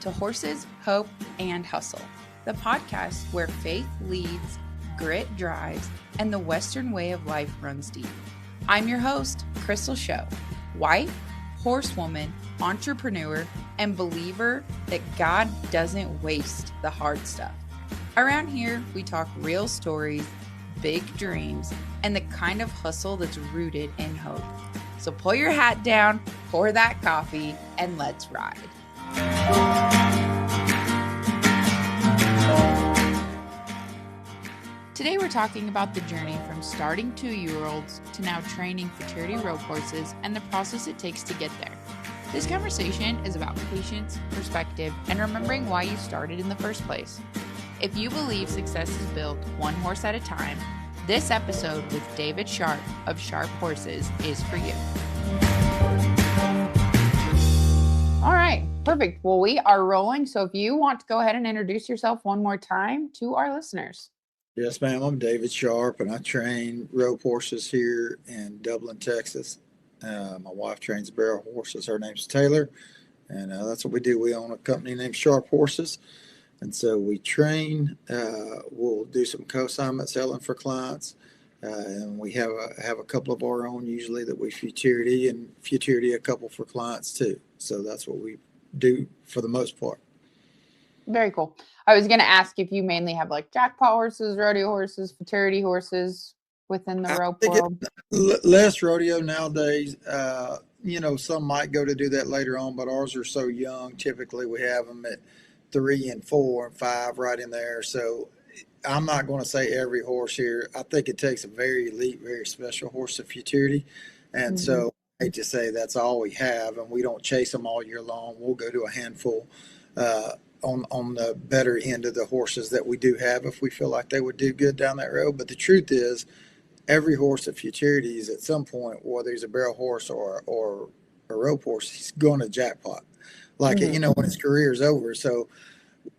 to Horses, Hope, and Hustle, the podcast where faith leads, grit drives, and the Western way of life runs deep. I'm your host, Crystal Show, wife, horsewoman, entrepreneur, and believer that God doesn't waste the hard stuff. Around here, we talk real stories, big dreams, and the kind of hustle that's rooted in hope. So pull your hat down, pour that coffee, and let's ride. Today we're talking about the journey from starting 2-year-olds to now training Futurity rope horses and the process it takes to get there. This conversation is about patience, perspective, and remembering why you started in the first place. If you believe success is built one horse at a time, this episode with David Sharp of Sharp Horses is for you. All right, perfect. Well, we are rolling. So if you want to go ahead and introduce yourself one more time to our listeners. Yes, ma'am. I'm David Sharp, and I train rope horses here in Dublin, Texas. My wife trains barrel horses. Her name's Taylor, and that's what we do. We own a company named Sharp Horses, and so we train. We'll do some co-assignment selling for clients, and we have a couple of our own usually that we Futurity a couple for clients too. So that's what we do for the most part. Very cool. I was going to ask if you mainly have like jackpot horses, rodeo horses, Futurity horses within the rope world. Less rodeo nowadays. Some might go to do that later on, but ours are so young. Typically, we have them at 3 and 4 and 5 right in there. So I'm not going to say every horse here. I think it takes a very elite, very special horse of Futurity. And so I hate to say that's all we have, and we don't chase them all year long. We'll go to a handful on the better end of the horses that we do have if we feel like they would do good down that road. But the truth is, every horse at Futurity is at some point, whether he's a barrel horse or a rope horse, he's going to jackpot. Like, when his career is over. So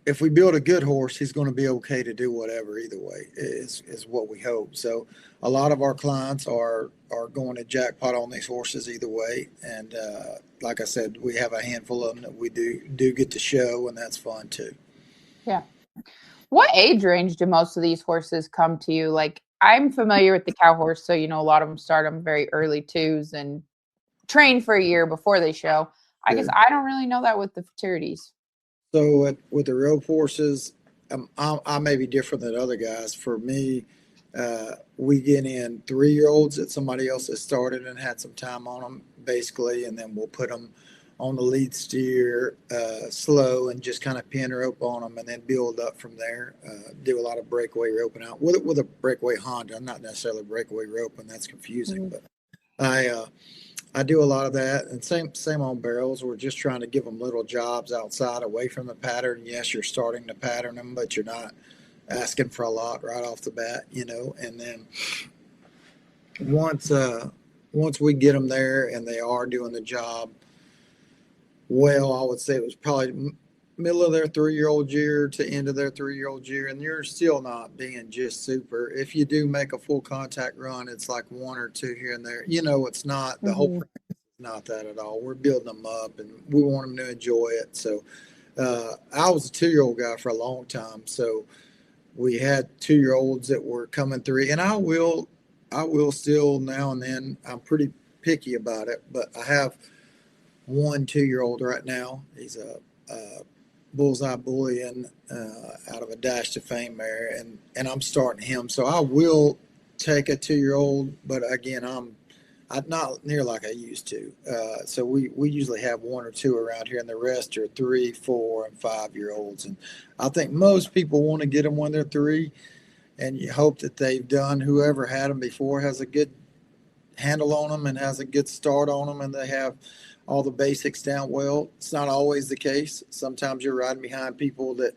if we build a good horse, he's going to be okay to do whatever either way is what we hope. So a lot of our clients are going to jackpot on these horses either way. And like I said, we have a handful of them that we do get to show, and that's fun too. Yeah. What age range do most of these horses come to you? Like, I'm familiar with the cow horse, so a lot of them start them very early twos and train for a year before they show. I guess I don't really know that with the Futurities. So with the rope horses, I may be different than other guys. For me, we get in 3-year-olds that somebody else has started and had some time on them, basically, and then we'll put them on the lead steer slow and just kind of pin rope on them and then build up from there. Do a lot of breakaway roping out with a breakaway Honda. I'm not necessarily breakaway roping. That's confusing, but I do a lot of that. And same on barrels. We're just trying to give them little jobs outside away from the pattern. Yes, you're starting to pattern them, but you're not asking for a lot right off the bat, And then once we get them there and they are doing the job, well, I would say it was probably middle of their 3-year-old year to end of their 3-year-old year, and you're still not being just super. If you do make a full contact run, it's like 1 or 2 here and there. It's not the whole practice is not that at all. We're building them up, and we want them to enjoy it. So I was a 2-year-old guy for a long time, so we had 2-year-olds that were coming through, and I will still now and then. I'm pretty picky about it, but I have 1 2-year-old right now. He's a Bullseye Bullion out of a Dash to Fame mare, and I'm starting him. So I will take a 2-year-old, but again, I'm not near like I used to. So we usually have 1 or 2 around here, and the rest are 3, 4, and 5-year-olds. And I think most people want to get them when they're 3, and you hope that whoever had them before has a good handle on them and has a good start on them, and they have all the basics down well. It's not always the case. Sometimes you're riding behind people that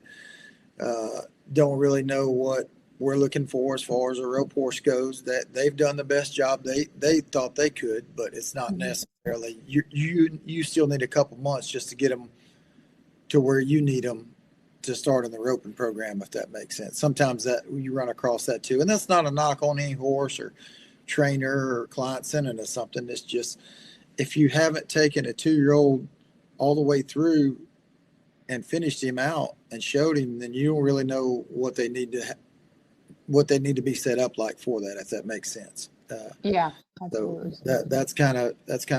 don't really know what we're looking for as far as a rope horse goes, that they've done the best job they thought they could, but it's not necessarily. You still need a couple months just to get them to where you need them to start in the roping program, if that makes sense. Sometimes that you run across that too, and that's not a knock on any horse or trainer or client sending us something. It's just, if you haven't taken a 2-year-old all the way through and finished him out and showed him, then you don't really know what they need to be set up like for that, if that makes sense. Yeah, So absolutely. that's kind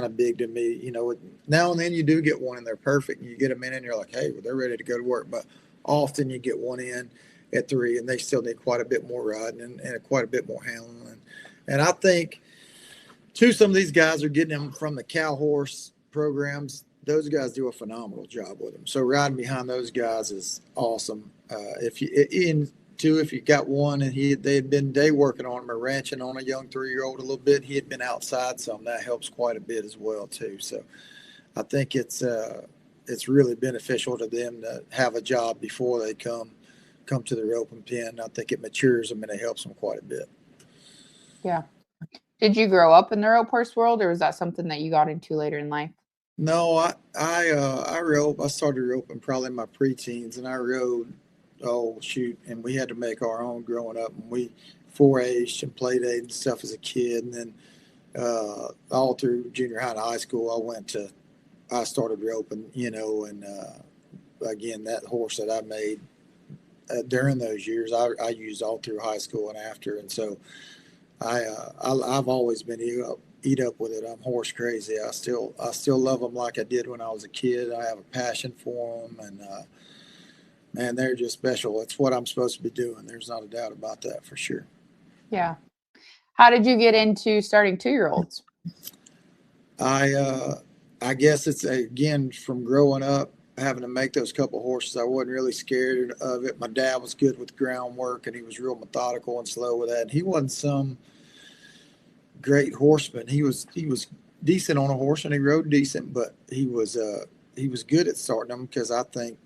of big to me. You know, now and then you do get one and they're perfect, and you get them in and you're like, hey, well, they're ready to go to work. But often you get one in at 3, and they still need quite a bit more riding and quite a bit more handling. And I think too, some of these guys are getting them from the cow horse programs. Those guys do a phenomenal job with them. So riding behind those guys is awesome. If you got one and they had been day working on him or ranching on a young 3-year-old a little bit, he had been outside some. That helps quite a bit as well too. So I think it's really beneficial to them to have a job before they come to the roping pen. I think it matures them and it helps them quite a bit. Yeah. Did you grow up in the rope horse world, or was that something that you got into later in life? No, I rode. I started roping probably in my preteens, and I rode. Oh shoot! And we had to make our own growing up, and we 4-H and play date and stuff as a kid, and then all through junior high and high school, I started roping. You know, and again, that horse that I made during those years, I used all through high school and after, and so I've always been eat up with it. I'm horse crazy. I still love them like I did when I was a kid. I have a passion for them, and man, they're just special. It's what I'm supposed to be doing. There's not a doubt about that for sure. Yeah. How did you get into starting 2-year-olds? I guess it's again from growing up having to make those couple horses. I wasn't really scared of it. My dad was good with groundwork, and he was real methodical and slow with that. And he wasn't some great horseman. He was decent on a horse and he rode decent, but he was good at starting them because I think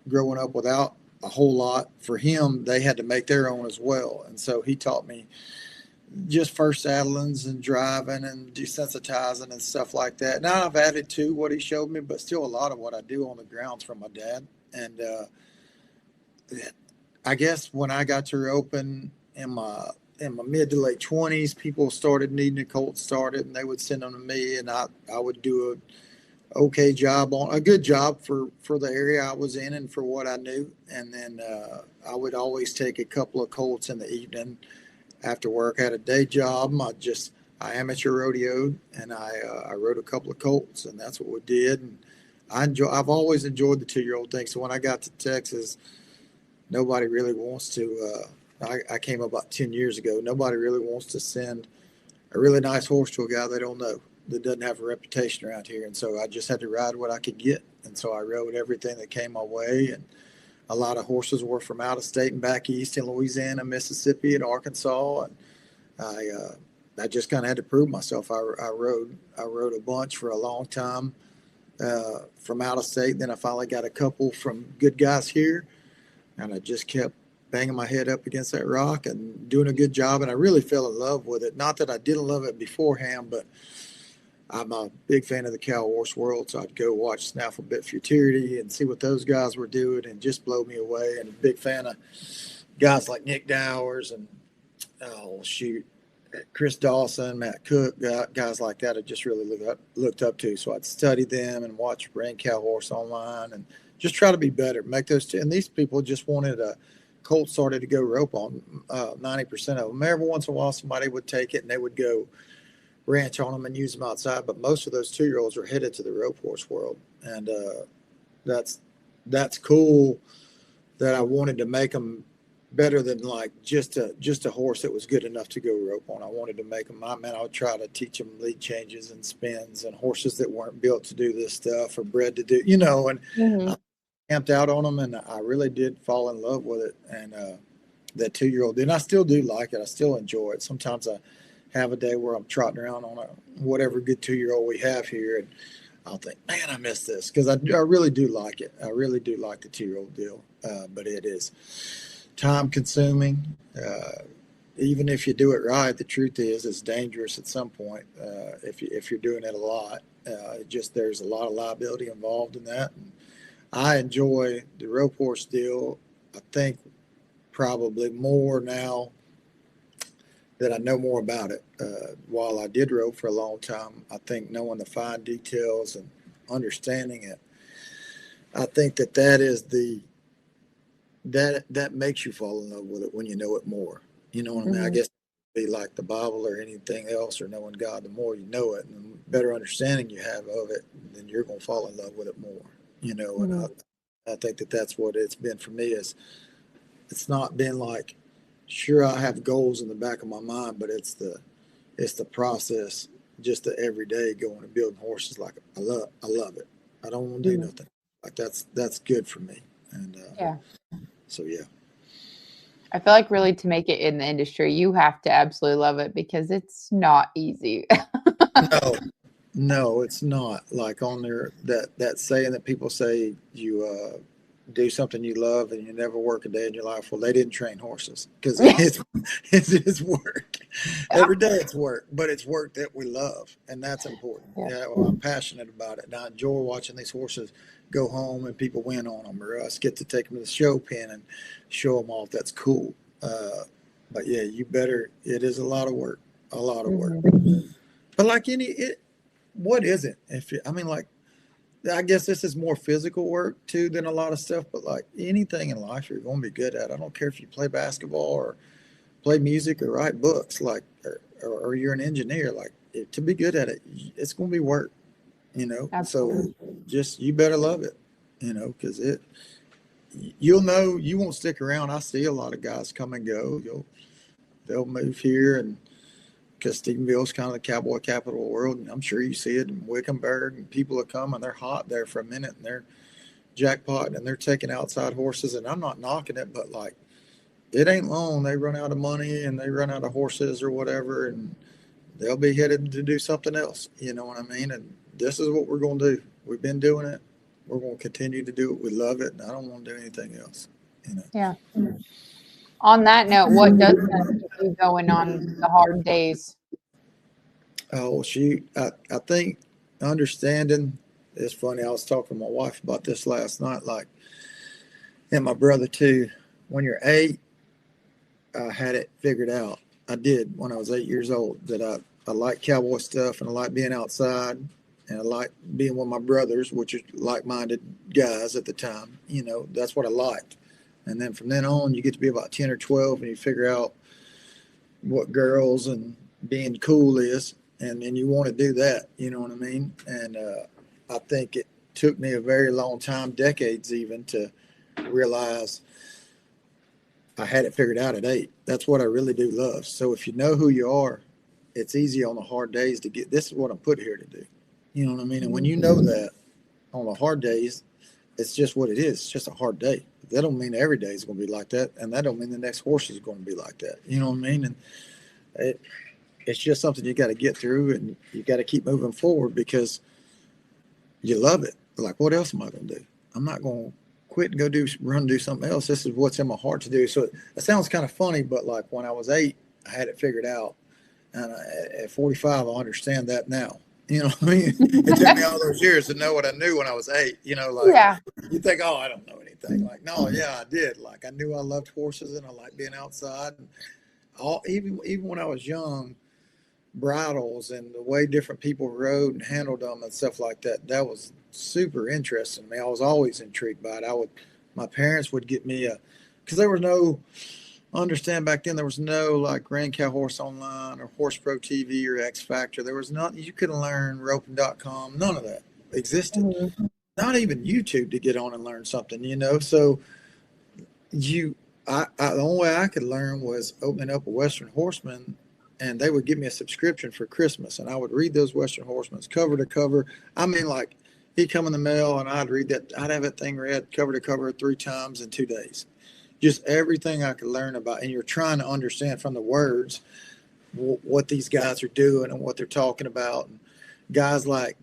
growing up without a whole lot for him, they had to make their own as well. And so he taught me just first saddlings and driving and desensitizing and stuff like that. Now I've added to what he showed me, but still a lot of what I do on the ground's from my dad. And I guess when I got to roping in my mid to late 20s, people started needing a colt started, and they would send them to me, and I would do a good job for the area I was in and for what I knew. And then I would always take a couple of colts in the evening after work. I had a day job. I amateur rodeoed, and I rode a couple of colts, and that's what we did. And I've always enjoyed the 2-year-old thing. So when I got to Texas, nobody really wants to. I came about 10 years ago. Nobody really wants to send a really nice horse to a guy they don't know that doesn't have a reputation around here. And so I just had to ride what I could get. And so I rode everything that came my way. And a lot of horses were from out of state and back east in Louisiana, Mississippi, and Arkansas. And I just kind of had to prove myself. I rode a bunch for a long time from out of state. Then I finally got a couple from good guys here. And I just kept banging my head up against that rock and doing a good job. And I really fell in love with it. Not that I didn't love it beforehand, but I'm a big fan of the cow horse world. So I'd go watch Snaffle Bit Futurity and see what those guys were doing and just blow me away. And a big fan of guys like Nick Dowers and, Chris Dawson, Matt Cook, guys like that I just really looked up to. So I'd study them and watch Brain Cow Horse online and just try to be better, make those two. And these people just wanted a colt started to go rope on 90% of them. Every once in a while, somebody would take it and they would go ranch on them and use them outside. But most of those 2-year-olds are headed to the rope horse world. And that's cool that I wanted to make them better than like just a horse that was good enough to go rope on. I wanted to make them, I would try to teach them lead changes and spins and horses that weren't built to do this stuff or bred to do, and I camped out on them, and I really did fall in love with it. And that 2-year-old, and I still do like it. I still enjoy it. Sometimes I have a day where I'm trotting around on whatever good 2-year-old we have here, and I'll think, man, I miss this, because I really do like it. I really do like the 2-year-old deal, but it is time consuming. Even if you do it right, the truth is it's dangerous at some point if you're doing it a lot. There's a lot of liability involved in that. And I enjoy the rope horse deal. I think probably more now that I know more about it. While I did rope for a long time, I think knowing the fine details and understanding it I think that is that makes you fall in love with it when you know it more. You know what I mean? I Mm-hmm. guess it'd be like the Bible or anything else or knowing God. The more you know it, and the better understanding you have of it, then you're gonna fall in love with it more. You know, and Mm-hmm. I think that's what it's been for me. Is it's not been like, sure, I have goals in the back of my mind, but it's the process, just the everyday going and building horses. Like I love it. I don't want to do Mm-hmm. nothing. Like that's good for me. And Yeah. so yeah. I feel like really to make it in the industry, you have to absolutely love it because it's not easy. No, no, it's not. Like on there, that saying that people say, you do something you love and you never work a day in your life. Well, they didn't train horses, because it's work. Yeah. Every day it's work, but it's work that we love, and that's important. Yeah. Yeah, well, I'm passionate about it, and I enjoy watching these horses go home and people win on them, or us get to take them to the show pen and show them off. That's cool. But yeah, you better. It is a lot of work, a lot of work. Mm-hmm. But like what is it? I mean, like, I guess this is more physical work too than a lot of stuff. But like anything in life, you're going to be good at. I don't care if you play basketball or play music or write books, like, or you're an engineer. Like, to be good at it, it's going to be work. So Absolutely. just, you better love it. Because you'll know you won't stick around. I see a lot of guys come and go. They'll move here, and because Stephenville's kind of the cowboy capital of the world, and I'm sure you see it in Wickenburg, and people will come and they're hot there for a minute, and they're jackpot, and they're taking outside horses, and I'm not knocking it, but like, it ain't long. They run out of money and they run out of horses or whatever, and they'll be headed to do something else. You know what I mean? And this is what we're going to do. We've been doing it. We're going to continue to do it. We love it, and I don't want to do anything else. You know. Yeah. On that note, what does keep you going on the hard days? Oh, shoot. I think understanding. It's funny. I was talking to my wife about this last night. Like, and my brother too. When you're 8, I had it figured out. I did when I was 8 years old, that I like cowboy stuff, and I like being outside, and I like being with my brothers, which are like-minded guys at the time. That's what I liked. And then from then on, you get to be about 10 or 12, and you figure out what girls and being cool is, and then you want to do that. You know what I mean? And I think it took me a very long time, decades even, to realize I had it figured out at 8. That's what I really do love. So if you know who you are, it's easy on the hard days to get. This is what I'm put here to do. You know what I mean? And when you know that on the hard days, it's just what it is. It's just a hard day. That don't mean every day is going to be like that, and that don't mean the next horse is going to be like that. You know what I mean? And it's just something you got to get through, and you got to keep moving forward because you love it. Like, what else am I going to do? I'm not going to quit and go do something else. This is what's in my heart to do. So it sounds kind of funny, but like when I was 8, I had it figured out, and at 45, I understand that now. You know what I mean? It took me all those years to know what I knew when I was 8. Like, Yeah. you think, oh, I don't know anything. Like, no, yeah, I did. Like, I knew I loved horses and I liked being outside. And even when I was young, bridles and the way different people rode and handled them and stuff like that, that was super interesting to me. I was always intrigued by it. My parents would get me because there was no, understand back then, there was no like Grand Cow Horse Online or Horse Pro TV or X Factor. There was not, you couldn't learn roping.com. None of that existed. Mhm. Not even YouTube to get on and learn something. So you, the only way I could learn was opening up a Western Horseman, and they would give me a subscription for Christmas, and I would read those Western Horsemen cover to cover. I mean, like, he'd come in the mail, and I'd read that. I'd have that thing read cover to cover 3 times in 2 days. Just everything I could learn about, and you're trying to understand from the words what these guys are doing and what they're talking about. And guys like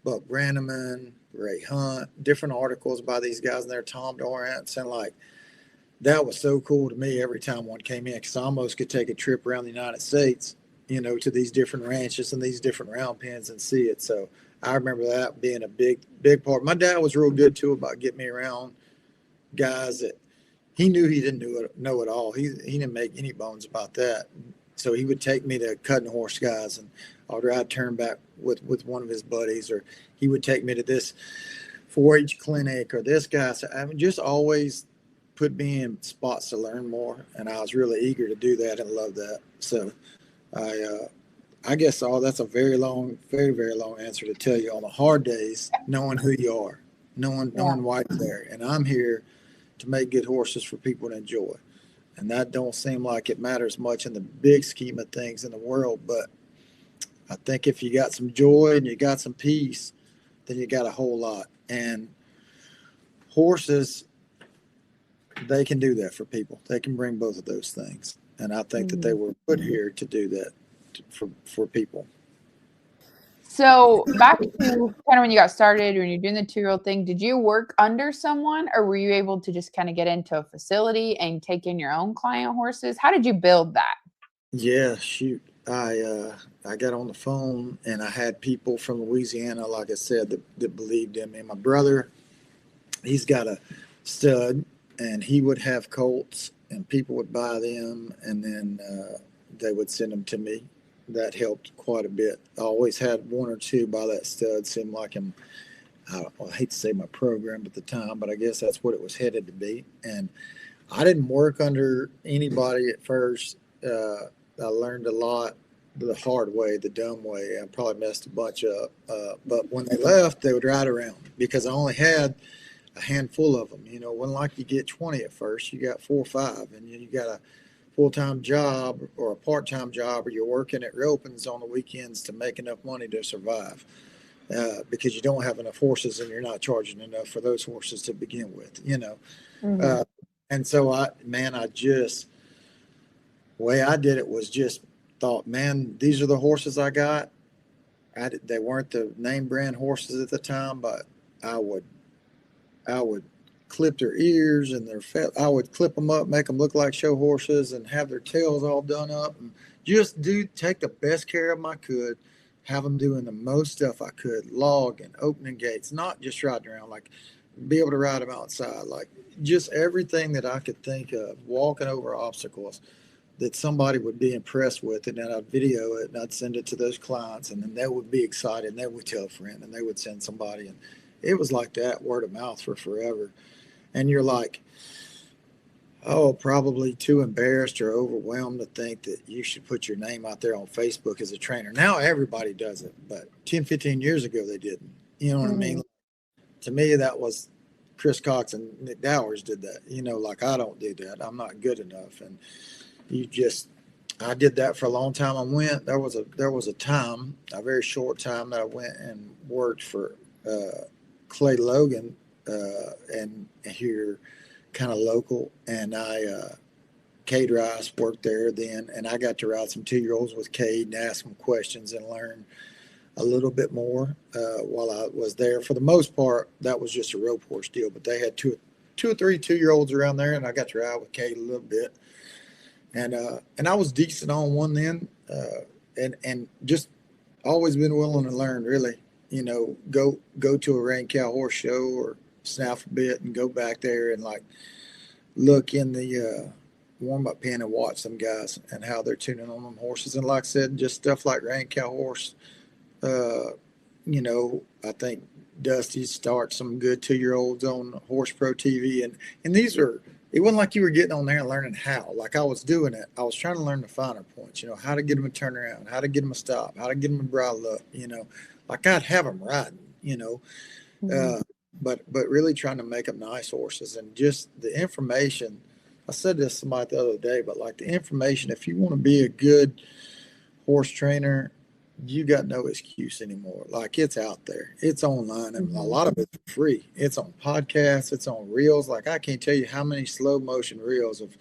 Buck Brannaman, Ray Hunt, different articles by these guys in there, Tom Dorrance, and like, that was so cool to me every time one came in, because I almost could take a trip around the United States, to these different ranches and these different round pens and see it. So I remember that being a big, big part. My dad was real good too about getting me around guys that he knew he didn't know it all. He didn't make any bones about that. So he would take me to cutting horse guys, and I'd turn back with one of his buddies, or he would take me to this 4-H clinic or this guy. So I mean, just always put me in spots to learn more, and I was really eager to do that and love that. So I guess that's a very long, very, very long answer to tell you on the hard days, knowing who you are, knowing why you're there. And I'm here to make good horses for people to enjoy. And that don't seem like it matters much in the big scheme of things in the world. But I think if you got some joy and you got some peace, then you got a whole lot. And horses, they can do that for people. They can bring both of those things. And I think that they were put here to do that for people. So back to kind of when you got started, when you're doing the 2-year-old thing, did you work under someone, or were you able to just kind of get into a facility and take in your own client horses? How did you build that? Yeah, shoot. I got on the phone and I had people from Louisiana, like I said, that believed in me. My brother, he's got a stud, and he would have colts, and people would buy them, and then they would send them to me. That helped quite a bit. I always had one or two by that stud. Seemed like I hate to say my program at the time, but I guess that's what it was headed to be. And I didn't work under anybody at first. I learned a lot the hard way, the dumb way. I probably messed a bunch up. But when they left, they would ride around because I only had a handful of them. You know, it wasn't like you get 20 at first. You got 4 or 5, and you got a full-time job or a part-time job, or you're working at Ropens on the weekends to make enough money to survive because you don't have enough horses and you're not charging enough for those horses to begin with, you know. And so the way I did it was just thought, man, these are the horses I got. They weren't the name brand horses at the time, but I would clip their ears and I would clip them up, make them look like show horses, and have their tails all done up, and just take the best care of them I could, have them doing the most stuff I could, logging, opening gates, not just riding around, like be able to ride them outside, like just everything that I could think of, walking over obstacles that somebody would be impressed with, and then I'd video it and I'd send it to those clients, and then they would be excited and they would tell a friend and they would send somebody, and it was like that, word of mouth for forever. And you're like, oh, probably too embarrassed or overwhelmed to think that you should put your name out there on Facebook as a trainer. Now everybody does it, but 10, 15 years ago they didn't. You know what I mean? To me, that was Chris Cox and Nick Dowers did that. You know, like I don't do that. I'm not good enough. And I did that for a long time. There was a time, a very short time, that I went and worked for Clay Logan and here kind of local, and Cade Rice worked there then, and I got to ride some 2-year-olds with Cade and ask him questions and learn a little bit more while I was there. For the most part, that was just a rope horse deal, but they had two or three 2-year-olds around there, and I got to ride with Cade a little bit, and I was decent on one then, and just always been willing to learn, really. You know, go to a Rain Cow horse show or snaff a bit and go back there and like look in the warm-up pen and watch some guys and how they're tuning on them horses. And like I said, just stuff like Rain Cow horse. You know, I think Dusty starts some good 2-year-olds on Horse Pro TV, and these are. It wasn't like you were getting on there and learning how. Like I was doing it. I was trying to learn the finer points. You know, how to get them a turnaround, how to get them a stop, how to get them a bridle up. You know, like I'd have them riding. You know, but really trying to make them nice horses, and just the information. I said this to somebody the other day, but like the information, if you want to be a good horse trainer, you got no excuse anymore. Like it's out there, it's online, and a lot of it's free. It's on podcasts, it's on reels. Like I can't tell you how many slow motion reels of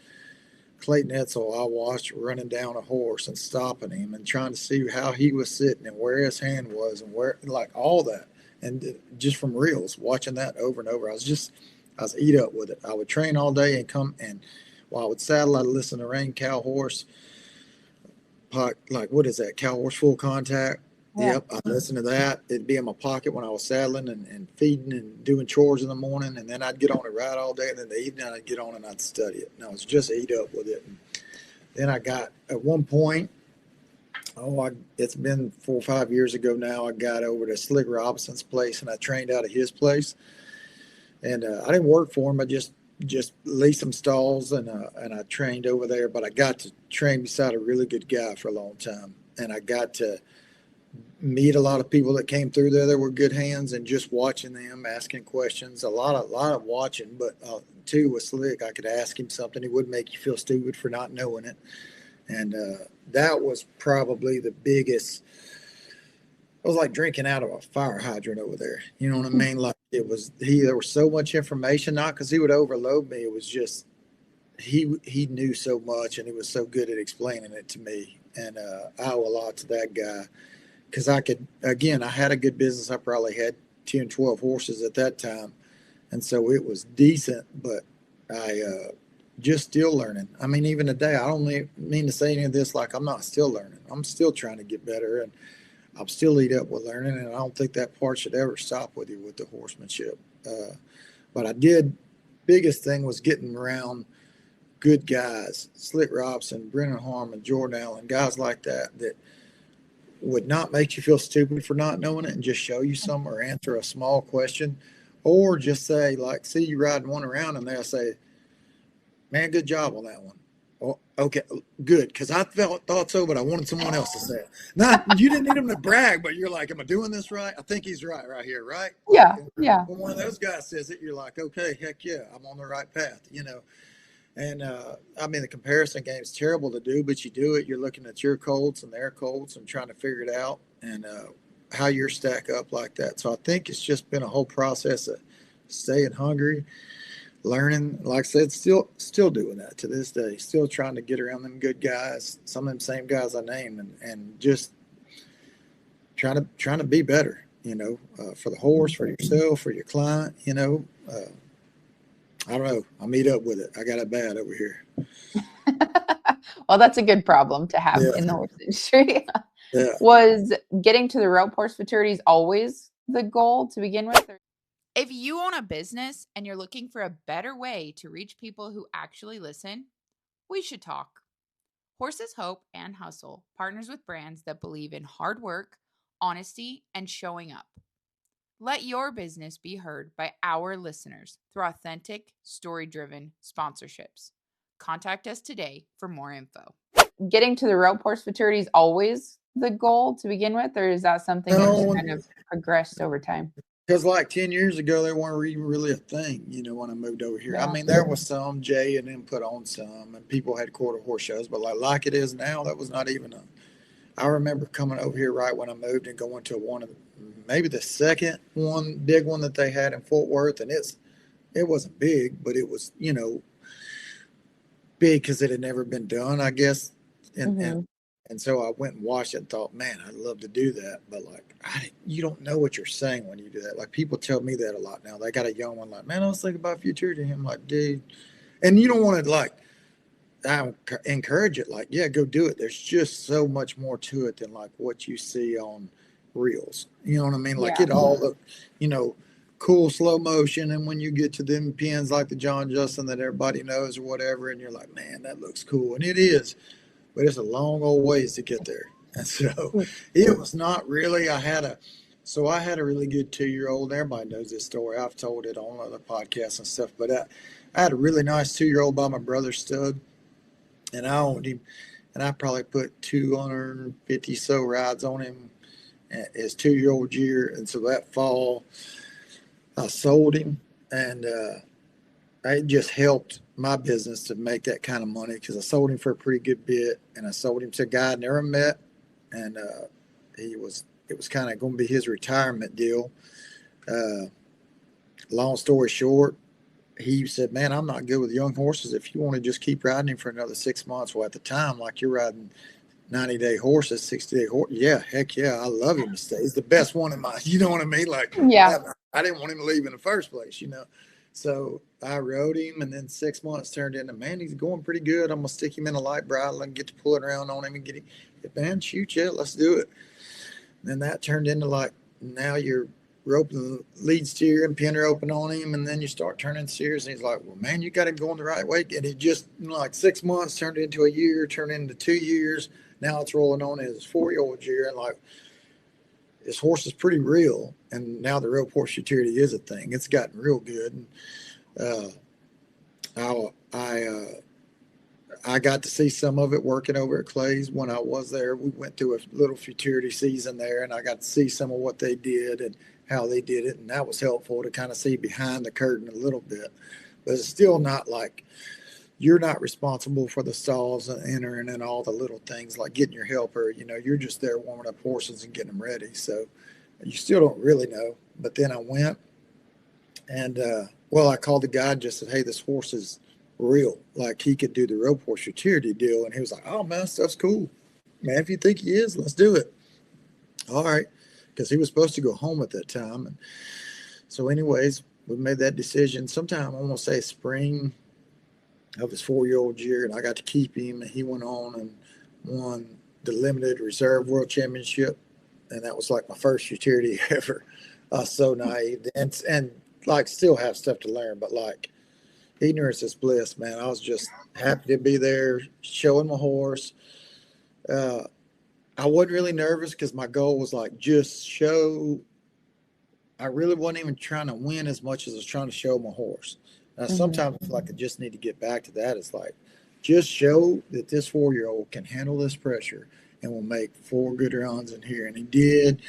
Clayton Etzel I watched running down a horse and stopping him and trying to see how he was sitting and where his hand was and where, like all that. And just from reels, watching that over and over, I was eat up with it. I would train all day and come, and while I would saddle, I'd listen to Rain Cow Horse, like what is that, Cow Horse Full Contact. Yep, I'd listen to that. It'd be in my pocket when I was saddling and feeding and doing chores in the morning, and then I'd get on a ride all day, and then the evening I'd get on and I'd study it. And I was just eat up with it. And then I got, at one point, it's been 4 or 5 years ago now, I got over to Slick Robinson's place, and I trained out of his place. And I didn't work for him. I just leased some stalls, and I trained over there. But I got to train beside a really good guy for a long time, and I got to meet a lot of people that came through there that were good hands, and just watching them, asking questions, a lot of watching, but too was slick. I could ask him something, he wouldn't make you feel stupid for not knowing it. And that was probably the biggest. It was like drinking out of a fire hydrant over there. You know what I mean? Like there was so much information, not because he would overload me. It was just, he knew so much, and he was so good at explaining it to me. And I owe a lot to that guy, because I had a good business. I probably had 10, 12 horses at that time. And so it was decent, but I just still learning. I mean, even today, I don't mean to say any of this like I'm not still learning. I'm still trying to get better, and I'm still eat up with learning. And I don't think that part should ever stop with you with the horsemanship. But biggest thing was getting around good guys, Slick Robson, Brennan Harmon, Jordan Allen, guys like that would not make you feel stupid for not knowing it, and just show you some, or answer a small question, or just say, like, see you riding one around and they'll say, man, good job on that one. Oh, okay, good, because I thought so, but I wanted someone else to say it. Not, you didn't need them to brag, but you're like, am I doing this right? I think he's right here, right? Yeah, Like, yeah. when one of those guys says it, you're like, okay, heck yeah, I'm on the right path, And I mean, the comparison game is terrible to do, but you do it. You're looking at your colts and their colts and trying to figure it out, and how you're stack up like that. So I think it's just been a whole process of staying hungry, learning. Like I said, still doing that to this day. Still trying to get around them good guys, some of them same guys I named, and just trying to be better. For the horse, for yourself, for your client. I don't know. I meet up with it. I got it bad over here. Well, that's a good problem to have in the horse industry. Yeah. Was getting to the rope horse futurities always the goal to begin with? If you own a business and you're looking for a better way to reach people who actually listen, we should talk. Horses Hope and Hustle partners with brands that believe in hard work, honesty, and showing up. Let your business be heard by our listeners through authentic, story-driven sponsorships. Contact us today for more info. Getting to the rope horse futurities always the goal to begin with, or is that something that's kind of progressed over time? Because like 10 years ago, they weren't even really a thing, when I moved over here. Yeah. I mean, there was some, Jay and them put on some, and people had quarter horse shows, but like it is now, that was not even I remember coming over here right when I moved and going to maybe the second big one that they had in Fort Worth, and it wasn't big, but it was, big because it had never been done, I guess. And so I went and watched it and thought, man, I'd love to do that. But you don't know what you're saying when you do that. Like, people tell me that a lot now. They got a young one like, man, I was thinking about Futurity. I'm like, dude. And you don't want to I encourage it. Like, yeah, go do it. There's just so much more to it than like what you see on reels. You know what I mean? Like, it all look, cool slow motion, and when you get to them pins like the John Justin that everybody knows or whatever, and you're like, man, that looks cool, and it is, but it's a long old ways to get there. And so it was not really. I had a really good 2-year-old. Everybody knows this story. I've told it on other podcasts and stuff, but I had a really nice 2-year-old by my brother's stud, and I owned him, and I probably put 250 so rides on him his 2-year-old year. And so that fall I sold him, and it just helped my business to make that kind of money, because I sold him for a pretty good bit, and I sold him to a guy I never met, and it was kind of going to be his retirement deal. Long story short, he said, man, I'm not good with young horses. If you want to just keep riding him for another 6 months, well, at the time, like, you're riding 90-day horses, 60-day horses. Yeah, heck yeah, I love him to stay. He's the best one in my, you know what I mean? Like, yeah, I didn't want him to leave in the first place, So I rode him, and then 6 months turned into, man, he's going pretty good. I'm going to stick him in a light bridle and get to pull it around on him and get him. Man, shoot, yeah, let's do it. And then that turned into, like, now you're roping lead steer and pinner open on him, and then you start turning steers, and he's like, well, man, you got him going the right way. And it just, like, 6 months turned into a year, turned into 2 years. Now it's rolling on his 4-year-old year, and like, this horse is pretty real. And now the real horse futurity is a thing. It's gotten real good. And, I got to see some of it working over at Clay's when I was there. We went through a little futurity season there, and I got to see some of what they did and how they did it. And that was helpful to kind of see behind the curtain a little bit. But it's still not like you're not responsible for the stalls and entering and all the little things like getting your helper. You're just there warming up horses and getting them ready. So you still don't really know. But then I went and, I called the guy and just said, hey, this horse is real. Like, he could do the rope horse futurity deal. And he was like, oh, man, that stuff's cool. Man, if you think he is, let's do it. All right. Because he was supposed to go home at that time. And so anyways, we made that decision sometime, I want to say spring of his 4-year-old year. And I got to keep him. And he went on and won the limited reserve world championship. And that was like my first futurity ever. I was so naive and like still have stuff to learn, but like, ignorance is bliss, man. I was just happy to be there showing my horse. I wasn't really nervous because my goal was like just show. I really wasn't even trying to win as much as I was trying to show my horse. Now, sometimes I feel like I just need to get back to that. It's like just show that this 4-year-old can handle this pressure and will make 4 good runs in here. And he did.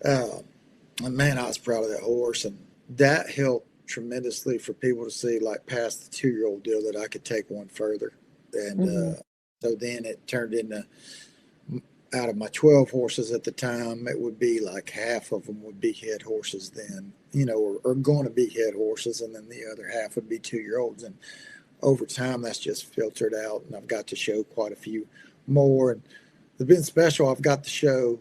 And man, I was proud of that horse, and that helped tremendously for people to see, like, past the 2-year-old deal, that I could take one further. And so then it turned into, out of my 12 horses at the time, it would be like half of them would be head horses then, or going to be head horses, and then the other half would be 2-year-olds. And over time, that's just filtered out, and I've got to show quite a few more. And it's been special. I've got to show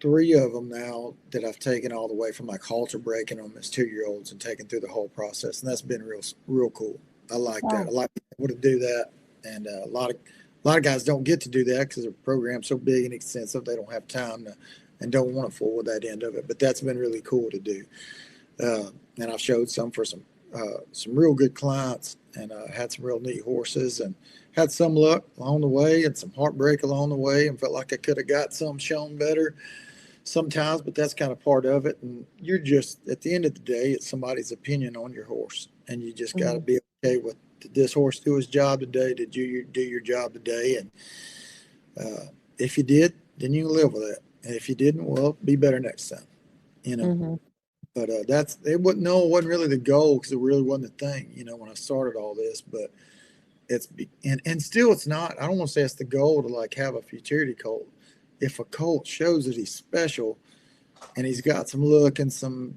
3 of them now that I've taken all the way from like halter breaking them as 2-year-olds and taken through the whole process. And that's been real cool. I like that. I like being able to do that. And a lot of guys don't get to do that because the program's so big and extensive. They don't have time to, and don't want to fool with that end of it. But that's been really cool to do. And I've showed some for some real good clients, and had some real neat horses, and had some luck along the way and some heartbreak along the way, and felt like I could have got some shown better sometimes, but that's kind of part of it. And you're just, at the end of the day, it's somebody's opinion on your horse, and you just got to be okay with, did this horse do his job today? Did you do your job today? And if you did, then you can live with it. And if you didn't, well, be better next time, But it wasn't really the goal, because it really wasn't the thing, when I started all this. But and still it's not. I don't want to say it's the goal to like have a futurity colt. If a colt shows that he's special and he's got some look and some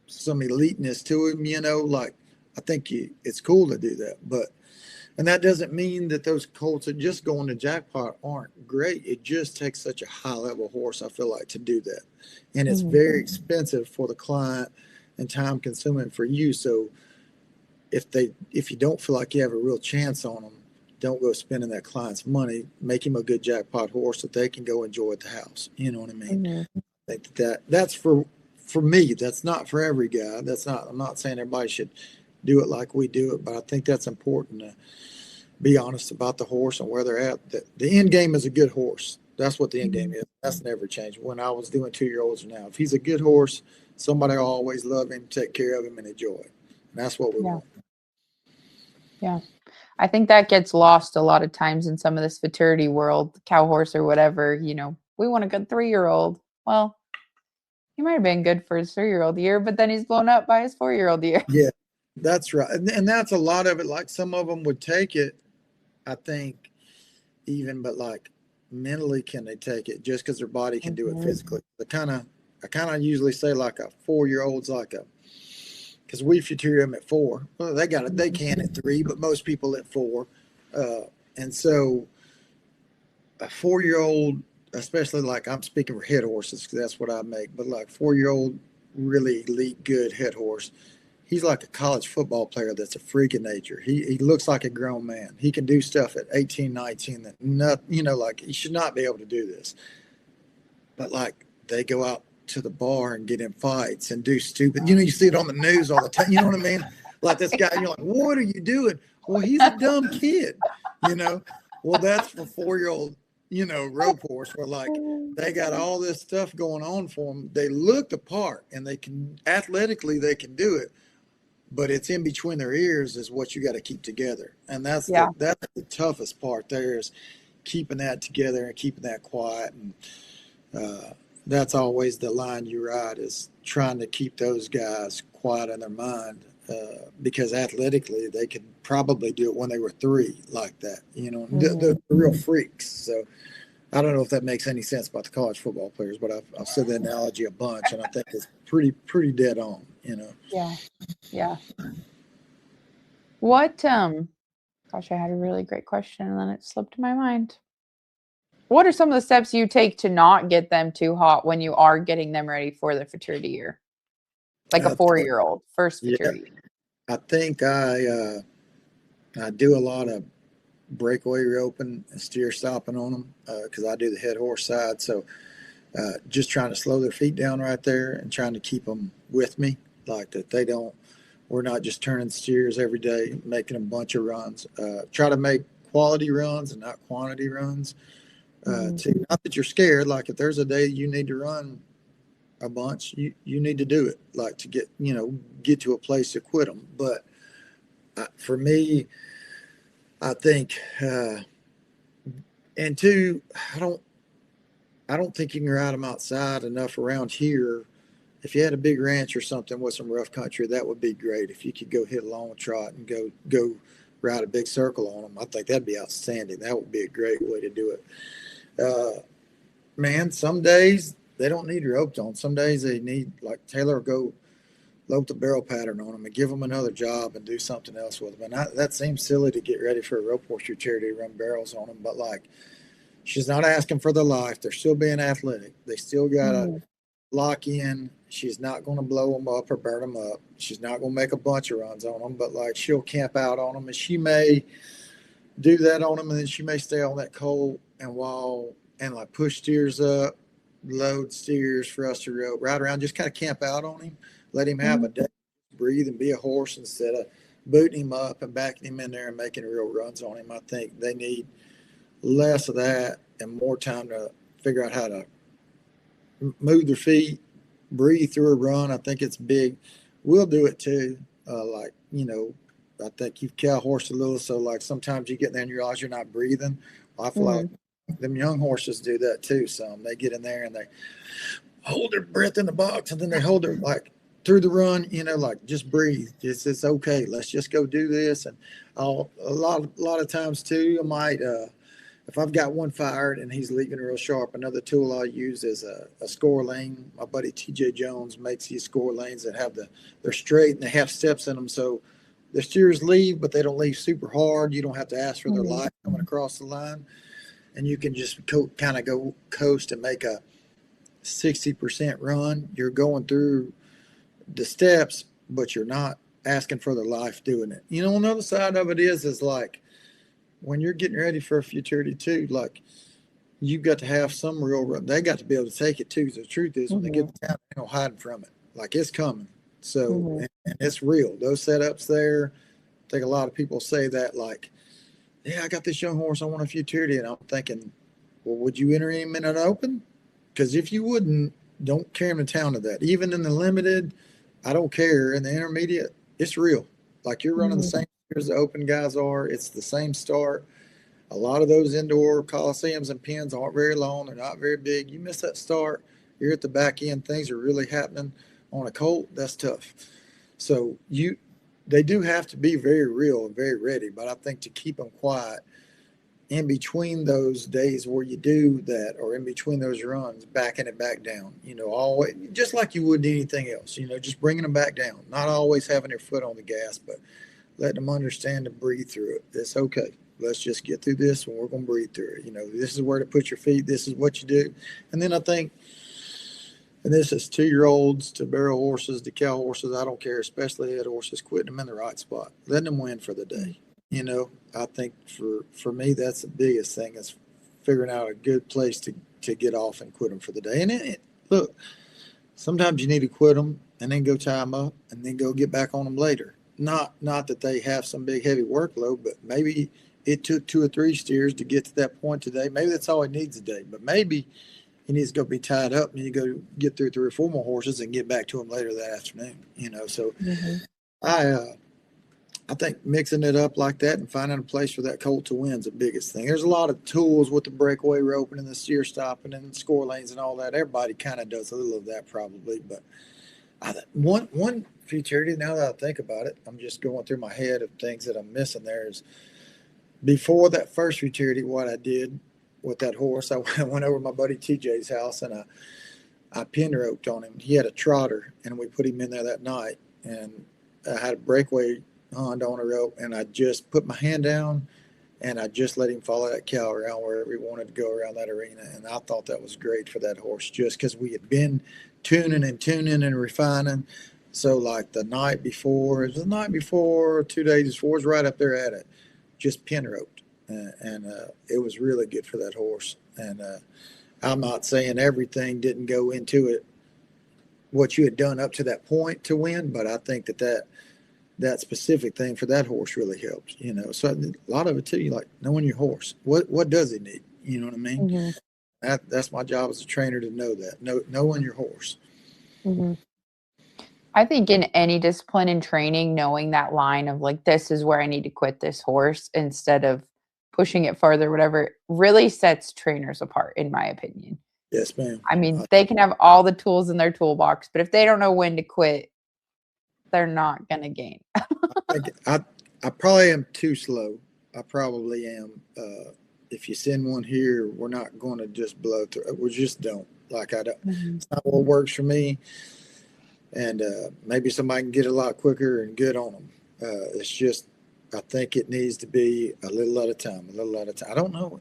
eliteness to him, like, I think it's cool to do that. And that doesn't mean that those colts that just go in the jackpot aren't great. It just takes such a high level horse, I feel like, to do that. And it's very expensive for the client and time consuming for you. So if you don't feel like you have a real chance on them, don't go spending that client's money. Make him a good jackpot horse that they can go enjoy at the house. You know what I mean? I think that's for me. That's not for every guy. I'm not saying everybody should do it like we do it, but I think that's important to be honest about the horse and where they're at. The end game is a good horse. That's what the end game is. That's never changed. When I was doing 2-year-olds now, if he's a good horse, somebody will always love him, take care of him, and enjoy it. And that's what we want. Yeah. I think that gets lost a lot of times in some of this futurity world, cow horse or whatever. We want a good 3-year-old. Well, he might have been good for his 3-year-old year, but then he's blown up by his 4-year-old year. Yeah, that's right. And that's a lot of it. Like, some of them would take it, I think, even, but like mentally, can they take it just because their body can do it physically? I kind of usually say like a 4-year-old's like because we future them at 4. Well, they got it. They can at 3, but most people at 4. And so a 4-year-old, especially, like, I'm speaking for head horses because that's what I make, but like 4-year-old, really elite, good head horse, he's like a college football player that's a freak of nature. He looks like a grown man. He can do stuff at 18, 19 that like, he should not be able to do this. But like, they go out to the bar and get in fights and do stupid, you see it on the news all the time. You know what I mean? Like, this guy, and you're like, what are you doing? Well, he's a dumb kid, Well, that's for 4-year-old rope horse where like they got all this stuff going on for them. They look the part and they can athletically, they can do it, but it's in between their ears is what you got to keep together. And Yeah. that's the toughest part there is keeping that together and keeping that quiet. And that's always the line you ride is trying to keep those guys quiet in their mind because athletically they could probably do it when they were 3 like that. They're real freaks. So I don't know if that makes any sense about the college football players, but I've said the analogy a bunch, and I think it's pretty dead on. Yeah. Yeah. What gosh, I had a really great question and then it slipped my mind. What are some of the steps you take to not get them too hot when you are getting them ready for the futurity year? Like a I 4-year-old, first Yeah, futurity year. I think I do a lot of breakaway roping and steer stopping on them because I do the head horse side. So just trying to slow their feet down right there and trying to keep them with me, like that they don't. We're not just turning steers every day, making a bunch of runs. Try to make quality runs and not quantity runs. To not that you're scared. Like if there's a day you need to run a bunch, you need to do it. Like to get to a place to quit them. But for me, I think, and two, I don't think you can ride them outside enough around here. If you had a big ranch or something with some rough country, that would be great. If you could go hit a long trot and go ride a big circle on them, I think that'd be outstanding. That would be a great way to do it. Man, some days they don't need roped on. Some days they need, like Taylor will go load the barrel pattern on them and give them another job and do something else with them. And that seems silly to get ready for a rope horse charity to run barrels on them, but like she's not asking for their life. They're still being athletic. They still got to lock in. She's not going to blow them up or burn them up. She's not going to make a bunch of runs on them, but like she'll camp out on them and she may do that on them and then she may stay on that colt and like push steers up, load steers for us to rope, ride around, just kind of camp out on him, let him have a day, breathe and be a horse instead of booting him up and backing him in there and making real runs on him. I think they need less of that and more time to figure out how to move their feet, breathe through a run. I think it's big. We'll do it too. I think you've cow horsed a little, so like sometimes you get there and you realize you're not breathing. I feel like them young horses do that too. Some they get in there and they hold their breath in the box and then they hold their like through the run, like just breathe. It's okay. Let's just go do this. And a lot of times too, I might if I've got one fired and he's leaving real sharp, another tool I use is a score lane. My buddy TJ Jones makes these score lanes that they're straight and they have steps in them. So the steers leave, but they don't leave super hard. You don't have to ask for their life coming across the line. And you can just kind of go coast and make a 60% run. You're going through the steps, but you're not asking for their life doing it. Another side of it is like when you're getting ready for a futurity too, like you've got to have some real run. They got to be able to take it too. The truth is when they get to town, they don't hide from it. Like it's coming. So, and it's real. Those setups there, I think a lot of people say that like, yeah, I got this young horse. I want a futurity. And I'm thinking, well, would you enter him in an open? Because if you wouldn't, don't carry him to town to that. Even in the limited, I don't care. In the intermediate, it's real. Like you're running the same as the open guys are. It's the same start. A lot of those indoor coliseums and pens aren't very long. They're not very big. You miss that start, you're at the back end. Things are really happening on a colt. That's tough. So they do have to be very real and very ready. But I think to keep them quiet in between those days where you do that, or in between those runs, backing it back down, always just like you would anything else, just bringing them back down, not always having their foot on the gas, but letting them understand to breathe through it. It's okay. Let's just get through this and we're going to breathe through it. This is where to put your feet. This is what you do. And then I think, and this is 2-year-olds to barrel horses to cow horses. I don't care, especially head horses, quitting them in the right spot, letting them win for the day. I think for me, that's the biggest thing is figuring out a good place to get off and quit them for the day. And look, sometimes you need to quit them and then go tie them up and then go get back on them later. Not that they have some big heavy workload, but maybe it took 2 or 3 steers to get to that point today. Maybe that's all he needs today, but maybe he needs to go be tied up and you go get through 3 or 4 more horses and get back to him later that afternoon. So Mm-hmm. I I think mixing it up like that and finding a place for that colt to win is the biggest thing. There's a lot of tools with the breakaway roping and the steer stopping and the score lanes and all that. Everybody kind of does a little of that probably, but one futurity, now that I think about it, I'm just going through my head of things that I'm missing there is before that first futurity, what I did with that horse, I went over to my buddy TJ's house and I pin roped on him. He had a trotter and we put him in there that night and I had a breakaway Honda on a rope and I just put my hand down and I just let him follow that cow around wherever he wanted to go around that arena. And I thought that was great for that horse just because we had been tuning and refining. So like the night before, it was the night before, 2 days before, it was right up there at it, just pin roped. And it was really good for that horse. And I'm not saying everything didn't go into it, what you had done up to that point to win, but I think that specific thing for that horse really helps, So a lot of it too, you like knowing your horse. What does he need? You know what I mean? Mm-hmm. That's my job as a trainer to know that. Knowing your horse. Mm-hmm. I think in any discipline and training, knowing that line of like, this is where I need to quit this horse instead of pushing it further, whatever, really sets trainers apart, in my opinion. Yes, ma'am. I mean, they can have all the tools in their toolbox, but if they don't know when to quit, they're not going to gain. I probably am too slow. I probably am. If you send one here, we're not going to just blow through. We just don't. Like I don't. Mm-hmm. It's not what works for me. And maybe somebody can get it a lot quicker and good on them. It's just, I think it needs to be a little at a time, a little at a time. I don't know.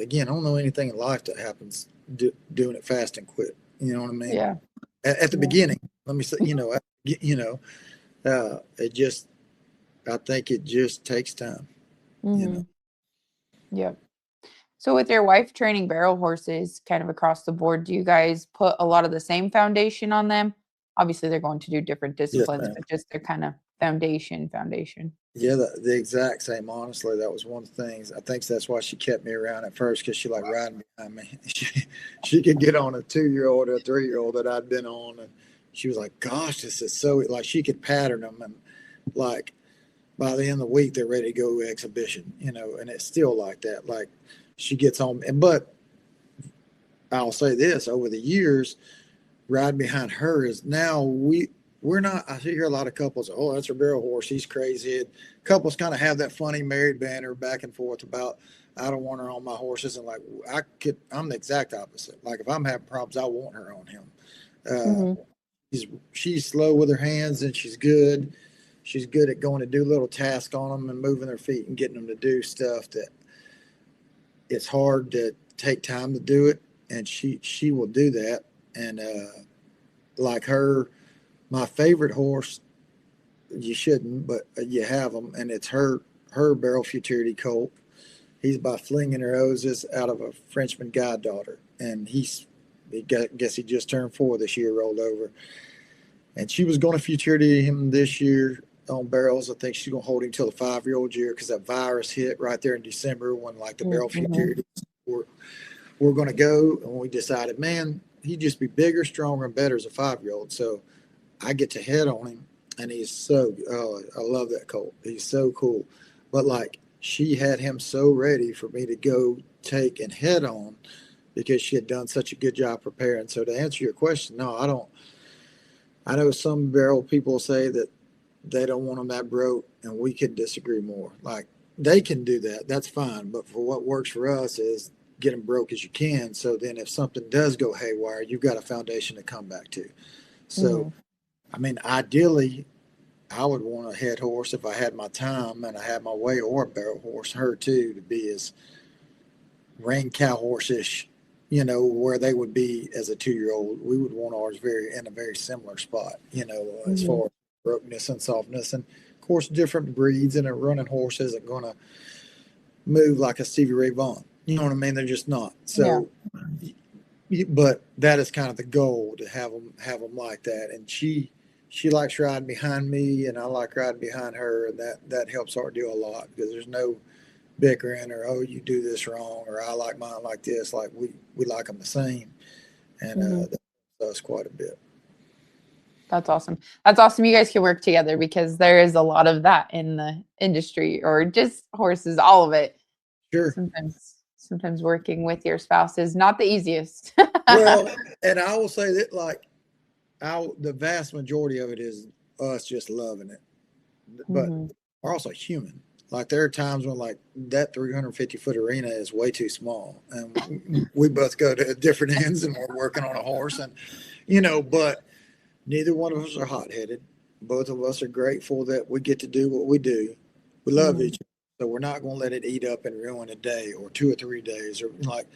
Again, I don't know anything in life that happens doing it fast and quick. You know what I mean? Yeah. At the beginning, let me say, it just, I think it just takes time. Mm-hmm. Yep. So with your wife training barrel horses kind of across the board, do you guys put a lot of the same foundation on them? Obviously, they're going to do different Yes, disciplines, ma'am. but just their kind of foundation. Yeah, the exact same. Honestly, that was one of the things. I think that's why she kept me around at first because she liked riding behind me. She could get on a 2-year-old or a 3-year-old that I'd been on, and she was like, "Gosh, this is so like." She could pattern them, and like by the end of the week, they're ready to go exhibition. And it's still like that. Like she gets on, but I'll say this: over the years, riding behind her is now we're not. I hear a lot of couples. Oh, that's her barrel horse. He's crazy. Couples kind of have that funny married banter back and forth about I don't want her on my horses, and like I'm the exact opposite. Like if I'm having problems, I want her on him. Mm-hmm. She's slow with her hands, and she's good. She's good at going to do little tasks on them and moving their feet and getting them to do stuff that it's hard to take time to do it, and she will do that. And like her, my favorite horse, you shouldn't, but you have them, and it's her barrel futurity colt. He's by flinging her hoses out of a Frenchman goddaughter, and guess he just turned 4 this year, rolled over, and she was going to futurity him this year on barrels. I think she's going to hold him till the 5-year-old year because that virus hit right there in December when like the barrel futurity we're going to go, and we decided, man, he'd just be bigger, stronger, and better as a 5-year-old. So I get to head on him, and I love that colt. He's so cool. But like she had him so ready for me to go take and head on because she had done such a good job preparing. So to answer your question, no, I don't. I know some barrel people say that they don't want them that broke, and we can disagree more. Like they can do that, that's fine. But for what works for us is get them broke as you can. So then if something does go haywire, you've got a foundation to come back to. So, I mean, ideally, I would want a head horse if I had my time and I had my way, or a barrel horse, her too, to be as rein cow horse-ish, where they would be as a 2-year-old. We would want ours in a very similar spot, as far as brokenness and softness. And of course, different breeds, and a running horse isn't going to move like a Stevie Ray Vaughan. You know what I mean? They're just not. So, but that is kind of the goal, to have them like that. And she likes riding behind me, and I like riding behind her, and that helps our deal a lot because there's no bickering or, oh, you do this wrong, or I like mine like this. Like we like them the same. And Hmm. that does quite a bit. That's awesome. That's awesome. You guys can work together because there is a lot of that in the industry or just horses, all of it. Sure. Sometimes working with your spouse is not the easiest. Well, and I will say that like the vast majority of it is us just loving it, but Hmm. we're also human. Like there are times when like that 350-foot arena is way too small, and we both go to different ends, and we're working on a horse, and but neither one of us are hot headed. Both of us are grateful that we get to do what we do. We love Hmm. each other, so we're not going to let it eat up and ruin a day or 2 or 3 days, or like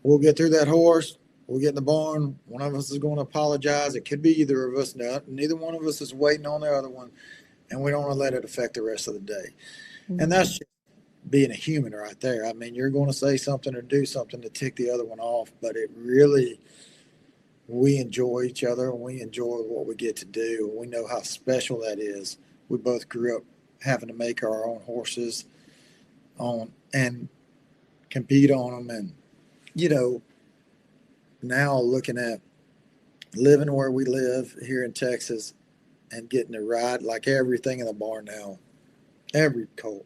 we'll get through that horse. We'll get in the barn. One of us is going to apologize. It could be either of us. Not, neither one of us is waiting on the other one, and we don't want to let it affect the rest of the day. And Hmm. that's just being a human right there. I mean, you're going to say something or do something to tick the other one off, but it really, we enjoy each other and we enjoy what we get to do. We know how special that is. We both grew up having to make our own horses on and compete on them, and you know, now looking at living where we live here in Texas and getting to ride like everything in the barn now, every colt.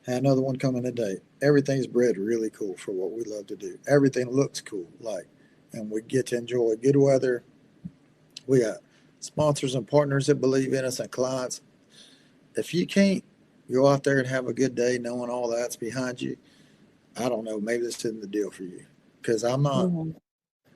Had another one coming today. Everything's bred really cool for what we love to do. Everything looks cool, like, and we get to enjoy good weather. We got sponsors and partners that believe in us and clients. If you can't go out there and have a good day knowing all that's behind you, I don't know, maybe this isn't the deal for you. Because I'm not, Hmm.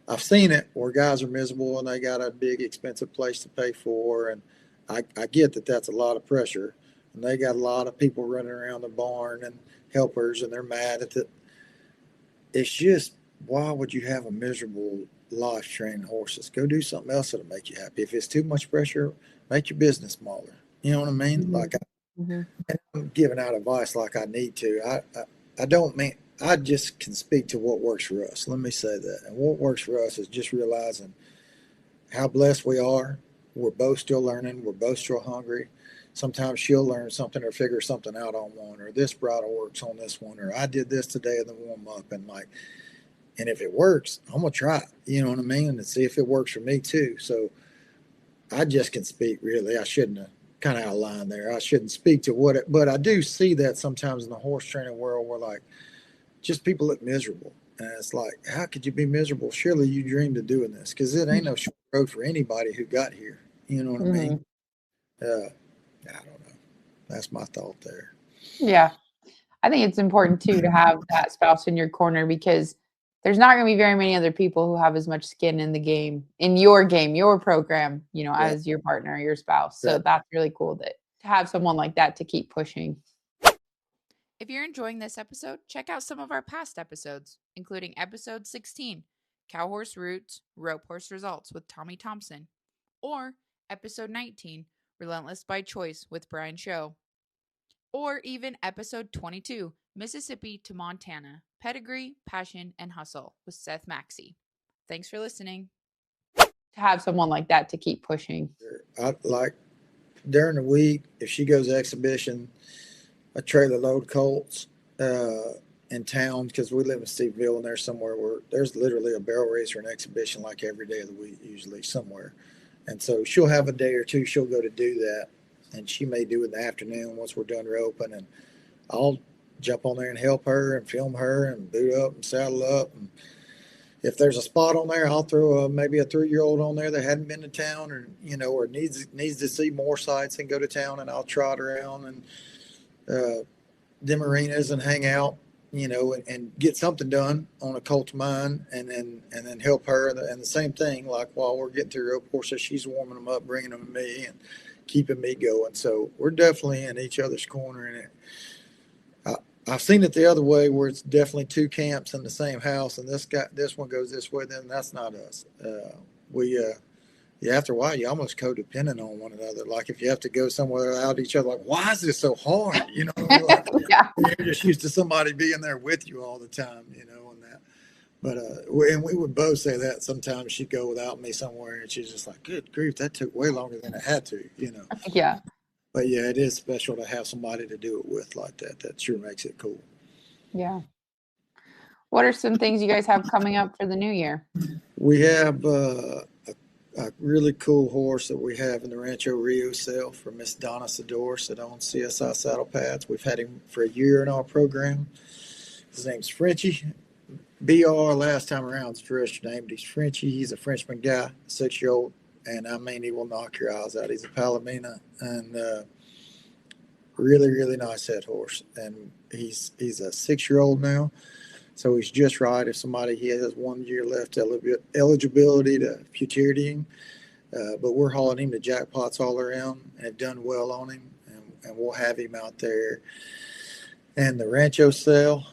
I've seen it where guys are miserable and they got a big expensive place to pay for. And I get that that's a lot of pressure. And they got a lot of people running around the barn and helpers and they're mad at it. It's just, why would you have a miserable life training horses? Go do something else that'll make you happy. If it's too much pressure, make your business smaller. You know what I mean? Hmm. Like Hmm. I'm giving out advice like I need to. I don't mean, I just can speak to what works for us. Let me say that. And what works for us is just realizing how blessed we are. We're both still learning. We're both still hungry. Sometimes she'll learn something or figure something out on one, or this bridle works on this one, or I did this today in the warm up, and like, and if it works, I'm gonna try it. You know what I mean, and see if it works for me too. So I just can speak really. I shouldn't have kind of outlined there. I shouldn't speak to what it, but I do see that sometimes in the horse training world where like just people look miserable. And it's like, how could you be miserable? Surely you dreamed of doing this because it ain't no short road for anybody who got here. You know what I mean? Hmm. I don't know. That's my thought there. Yeah. I think it's important too to have that spouse in your corner because there's not going to be very many other people who have as much skin in the game, your program, Right. as your partner, your spouse. So Right. that's really cool that to have someone like that to keep pushing. If you're enjoying this episode, check out some of our past episodes, including episode 16, Cow Horse Roots, Rope Horse Results with Tommy Thompson, or episode 19, Relentless by Choice with Brian Show, or even episode 22, Mississippi to Montana, Pedigree, Passion, and Hustle with Seth Maxey. Thanks for listening. To have someone like that to keep pushing. I like during the week, if she goes exhibition, a trailer load colts in town because we live in Steveville and there's somewhere where there's literally a barrel race or an exhibition like every day of the week, usually somewhere. And so she'll have a day or two, she'll go to do that. And she may do it in the afternoon once we're done roping. And I'll jump on there and help her and film her and boot up and saddle up. And if there's a spot on there, I'll throw maybe a 3-year-old on there that hadn't been to town or, or needs to see more sights and go to town. And I'll trot around and them arenas and hang out, and get something done on a colt of mine, and then help her. And the same thing, like while we're getting through rope courses, she's warming them up, bringing them to me, and keeping me going. So we're definitely in each other's corner. And I've seen it the other way, where it's definitely two camps in the same house, and this one goes this way. Then that's not us. We yeah, after a while, you almost codependent on one another. Like if you have to go somewhere without each other, like, why is this so hard? Like Yeah. you're just used to somebody being there with you all the time, and that. But and we would both say that sometimes she'd go without me somewhere, and she's just like, "Good grief, that took way longer than it had to." Yeah. But yeah, it is special to have somebody to do it with like that. That sure makes it cool. Yeah. What are some things you guys have coming up for the new year? We have a really cool horse that we have in the Rancho Rio sale for Miss Donna Sador that owns CSI Saddle Pads. We've had him for a year in our program. His name's Frenchie. BR last time around is registered name, but he's Frenchie. He's a Frenchman guy, 6-year-old, and I mean, he will knock your eyes out. He's a Palomino and really, really nice head horse. And he's a 6-year-old now. So he's just right. If somebody, he has 1 year left eligibility to Futurity, but we're hauling him to jackpots all around and have done well on him, and we'll have him out there. And the Rancho sale,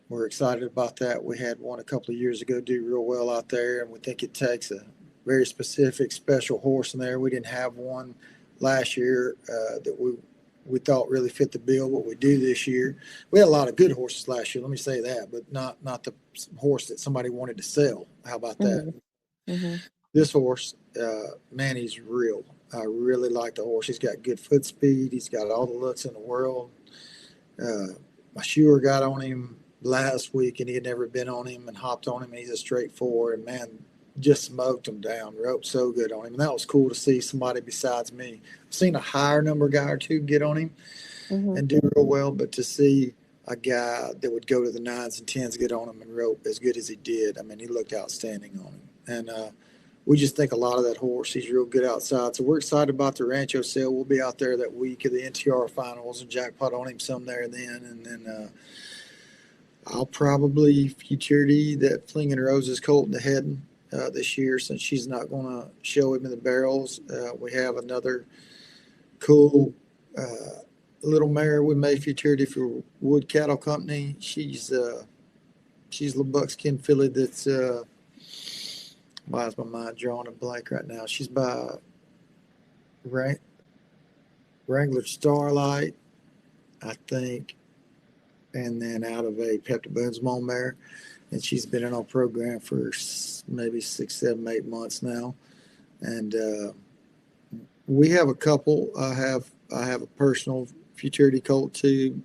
we're excited about that. We had one a couple of years ago do real well out there, and we think it takes a very specific, special horse in there. We didn't have one last year that we thought really fit the bill. What we do this year, we had a lot of good horses last year. Let me say that, but not the horse that somebody wanted to sell. How about that? Mm-hmm. This horse, man, he's real. I really like the horse. He's got good foot speed. He's got all the looks in the world. My shoer got on him last week, and he had never been on him and hopped on him. And he's a straightforward, and man, just smoked him down. Roped so good on him, and that was cool to see somebody besides me. I've seen a higher number guy or two get on him and do real well, but to see a guy that would go to the 9s and 10s get on him and rope as good as he did, I mean, he looked outstanding on him. And we just think a lot of that horse. He's real good outside. So we're excited about the Rancho sale. We'll be out there that week of the NTR finals and jackpot on him some there and then. And then I'll probably Futurity that Fling and Roses colt in the head this year, since she's not going to show him in the barrels. We have another cool little mare we made Futurity for Wood Cattle Company. She's LeBuckskin filly that's why is my mind drawing a blank right now? She's by Wrangler Starlight, I think, and then out of a Pepto Boone's Mole mare. And she's been in our program for maybe 6, 7, 8 months now. And we have a couple. I have a personal Futurity colt too.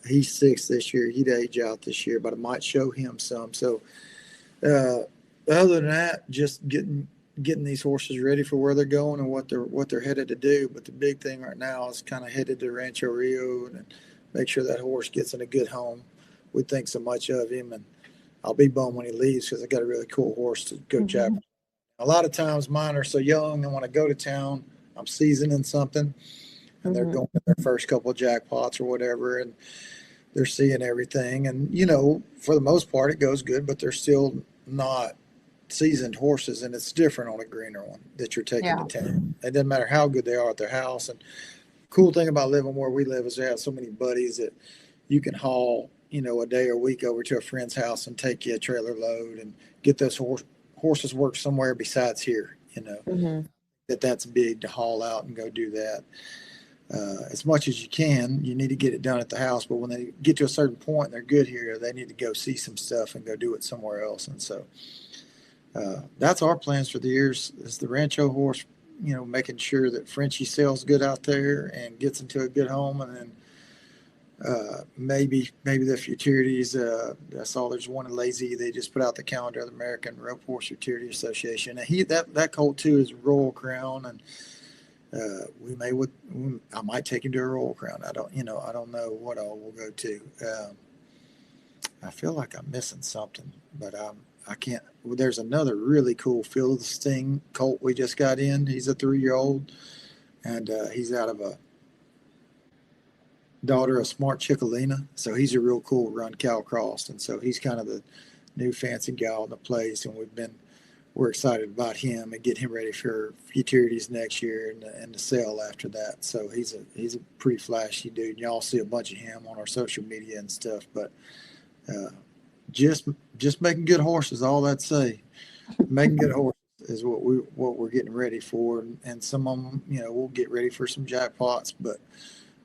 He's 6 this year. He'd age out this year, but I might show him some. So other than that, just getting these horses ready for where they're going and what they're headed to do. But the big thing right now is kind of headed to Rancho Rio and make sure that horse gets in a good home. We think so much of him, and I'll be bummed when he leaves because I got a really cool horse to go jack. A lot of times mine are so young, and when I go to town, I'm seasoning something, and they're going to their first couple of jackpots or whatever, and they're seeing everything. And, for the most part, it goes good, but they're still not seasoned horses, and it's different on a greener one that you're taking to town. It doesn't matter how good they are at their house. And cool thing about living where we live is we have so many buddies that you can haul, a day or a week over to a friend's house and take you a trailer load and get those horses work somewhere besides here, that's big to haul out and go do that. As much as you can, you need to get it done at the house. But when they get to a certain point and they're good here, they need to go see some stuff and go do it somewhere else. And so that's our plans for the years is the Rancho horse, making sure that Frenchie sells good out there and gets into a good home. And then maybe the Futurities. I saw there's one in Lazy. They just put out the calendar of the American Rope Horse Futurity Association. And that colt too is Royal Crown, and I might take him to a Royal Crown. I don't know what all we'll go to. I feel like I'm missing something, but I can't. There's another really cool Field of the Sting colt we just got in. He's a 3-year-old, and he's out of a daughter of Smart Chickalina. So he's a real cool run cow crossed. And so he's kind of the new fancy gal in the place. And we're excited about him and get him ready for Futurities next year and the sale after that. So he's a pretty flashy dude. Y'all see a bunch of him on our social media and stuff, but just making good horses. All that say, making good horses is what we're getting ready for. And some of them, we'll get ready for some jackpots,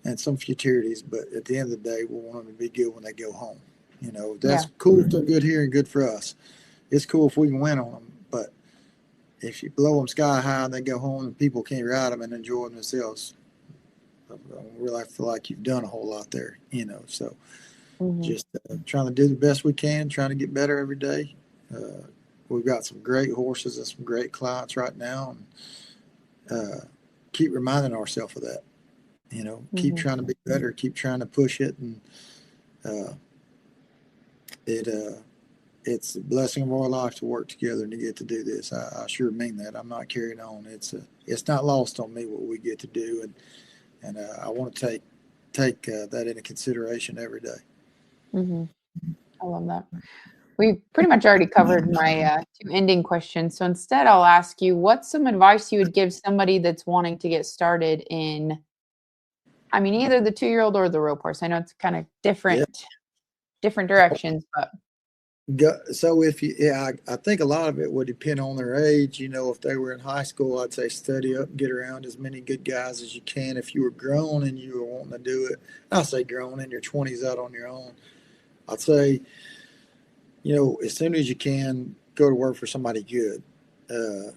and some Futurities, but at the end of the day, we want them to be good when they go home. That's cool if they're good here and good for us. It's cool if we can win on them, but if you blow them sky high and they go home and people can't ride them and enjoy themselves, I don't really feel like you've done a whole lot there, So Mm-hmm. Just trying to do the best we can, trying to get better every day. We've got some great horses and some great clients right now, and keep reminding ourselves of that. Keep Mm-hmm. trying to be better, keep trying to push it, and uh, it it's a blessing of our life to work together and to get to do this. I sure mean that. I'm not carrying on. It's not lost on me what we get to do, and I want to take that into consideration every day. Mm-hmm. I love that. We've pretty much already covered my two ending questions. So instead, I'll ask you, what's some advice you would give somebody that's wanting to get started in, I mean, either the 2-year-old or the rope horse? I know it's kind of Yeah. different directions, but So if you, yeah, I think a lot of it would depend on their age. If they were in high school, I'd say study up, get around as many good guys as you can. If you were grown and you were wanting to do it, I'll say grown in your 20s out on your own. I'd say, as soon as you can, go to work for somebody good. Uh,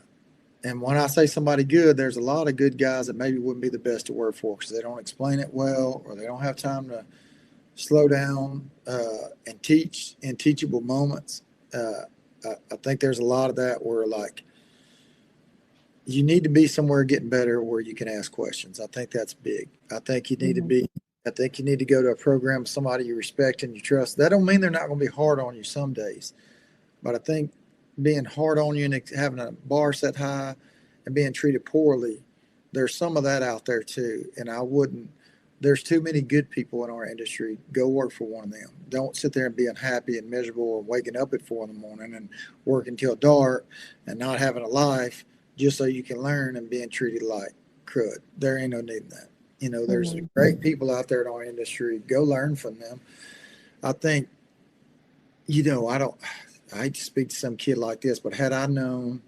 and when I say somebody good, there's a lot of good guys that maybe wouldn't be the best to work for because they don't explain it well or they don't have time to slow down and teach in teachable moments. I think there's a lot of that where like you need to be somewhere getting better where you can ask questions. I think that's big. I think you need to mm-hmm. be. I think you need to go to a program with somebody you respect and you trust. That don't mean they're not going to be hard on you some days, but I think being hard on you and having a bar set high and being treated poorly, there's some of that out there too. And I wouldn't. There's too many good people in our industry. Go work for one of them. Don't sit there and be unhappy and miserable or waking up at 4 in the morning and working till dark and not having a life just so you can learn and being treated like crud. There ain't no need in that. There's Mm-hmm. great people out there in our industry. Go learn from them. I think, I don't, I hate to speak to some kid like this, but had I known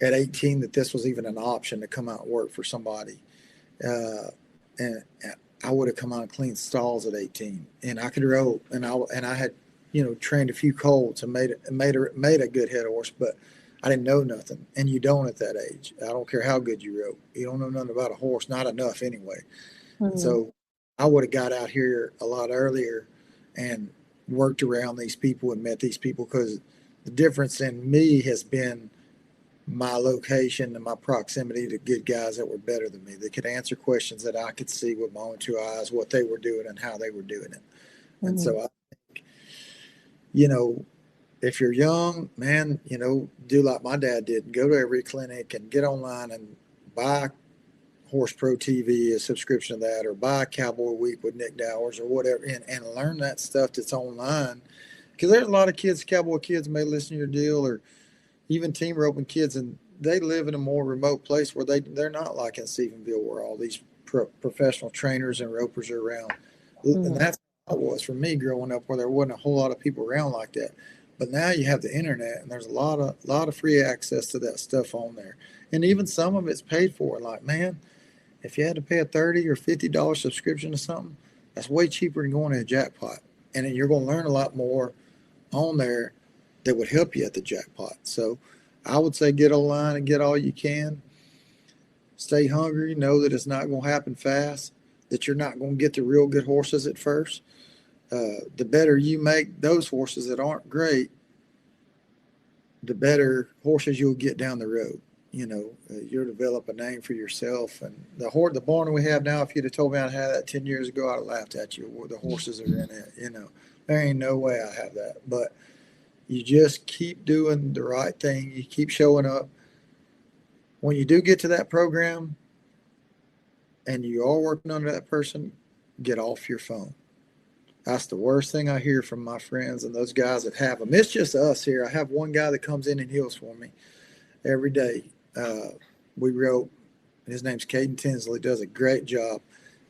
at 18 that this was even an option to come out and work for somebody, uh, and I would have come out and cleaned stalls at 18, and I could rope, and I had, trained a few colts and made a good head horse, but I didn't know nothing, and you don't at that age. I don't care how good you rope, you don't know nothing about a horse, not enough anyway. And Mm-hmm. so I would have got out here a lot earlier and worked around these people and met these people because the difference in me has been my location and my proximity to good guys that were better than me that could answer questions that I could see with my own 2 eyes what they were doing and how they were doing it. And Mm-hmm. so I think, you know, if you're young, man, do like my dad did and go to every clinic and get online and buy Horse Pro TV, a subscription to that, or buy Cowboy Week with Nick Dowers or whatever, and learn that stuff that's online. Because there's a lot of kids, Cowboy kids may listen to your deal, or even team roping kids, and they live in a more remote place where they're not like in Stephenville where all these professional trainers and ropers are around. And Mm-hmm. that's how it was for me growing up, where there wasn't a whole lot of people around like that. But now you have the internet, and there's a lot of free access to that stuff on there, and even some of it's paid for. Like, man, if you had to pay a $30 or $50 subscription to something, that's way cheaper than going to a jackpot, and then you're going to learn a lot more on there that would help you at the jackpot. So I would say get online and get all you can. Stay hungry. Know that it's not going to happen fast, that you're not going to get the real good horses at first. The better you make those horses that aren't great, the better horses you'll get down the road. You'll develop a name for yourself. And the barn we have now, if you'd have told me I had that 10 years ago, I'd have laughed at you. The horses are in it. There ain't no way I have that. But you just keep doing the right thing. You keep showing up. When you do get to that program and you are working under that person, get off your phone. That's the worst thing I hear from my friends and those guys that have them. It's just us here. I have one guy that comes in and heals for me every day. We wrote, his name's Caden Tinsley, does a great job.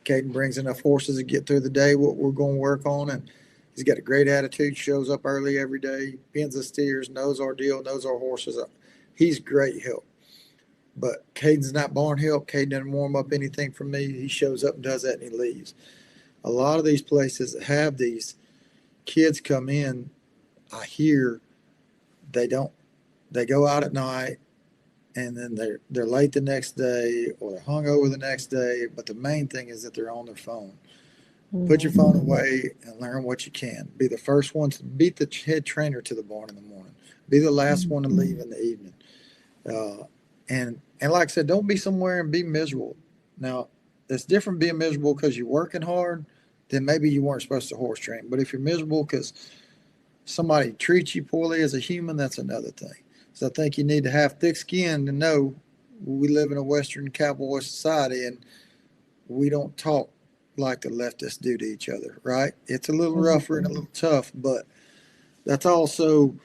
Caden brings enough horses to get through the day, what we're going to work on, and he's got a great attitude, shows up early every day, pins the steers, knows our deal, knows our horses. He's great help. But Caden's not barn help. Caden doesn't warm up anything for me. He shows up and does that and he leaves. A lot of these places that have these kids come in, I hear they don't. They go out at night and then they're late the next day or they're hung over the next day. But the main thing is that they're on their phone. Put your Mhm. phone away and learn what you can. Be the first one to beat the head trainer to the barn in the morning. Be the last Mhm. one to leave in the evening. Uh, and like I said, don't be somewhere and be miserable. Now, it's different being miserable because you're working hard. Then maybe you weren't supposed to horse train. But if you're miserable because somebody treats you poorly as a human, that's another thing. So I think you need to have thick skin to know we live in a Western cowboy society and we don't talk like the leftists do to each other, right? It's a little Mhm. rougher and a little tough, but that's also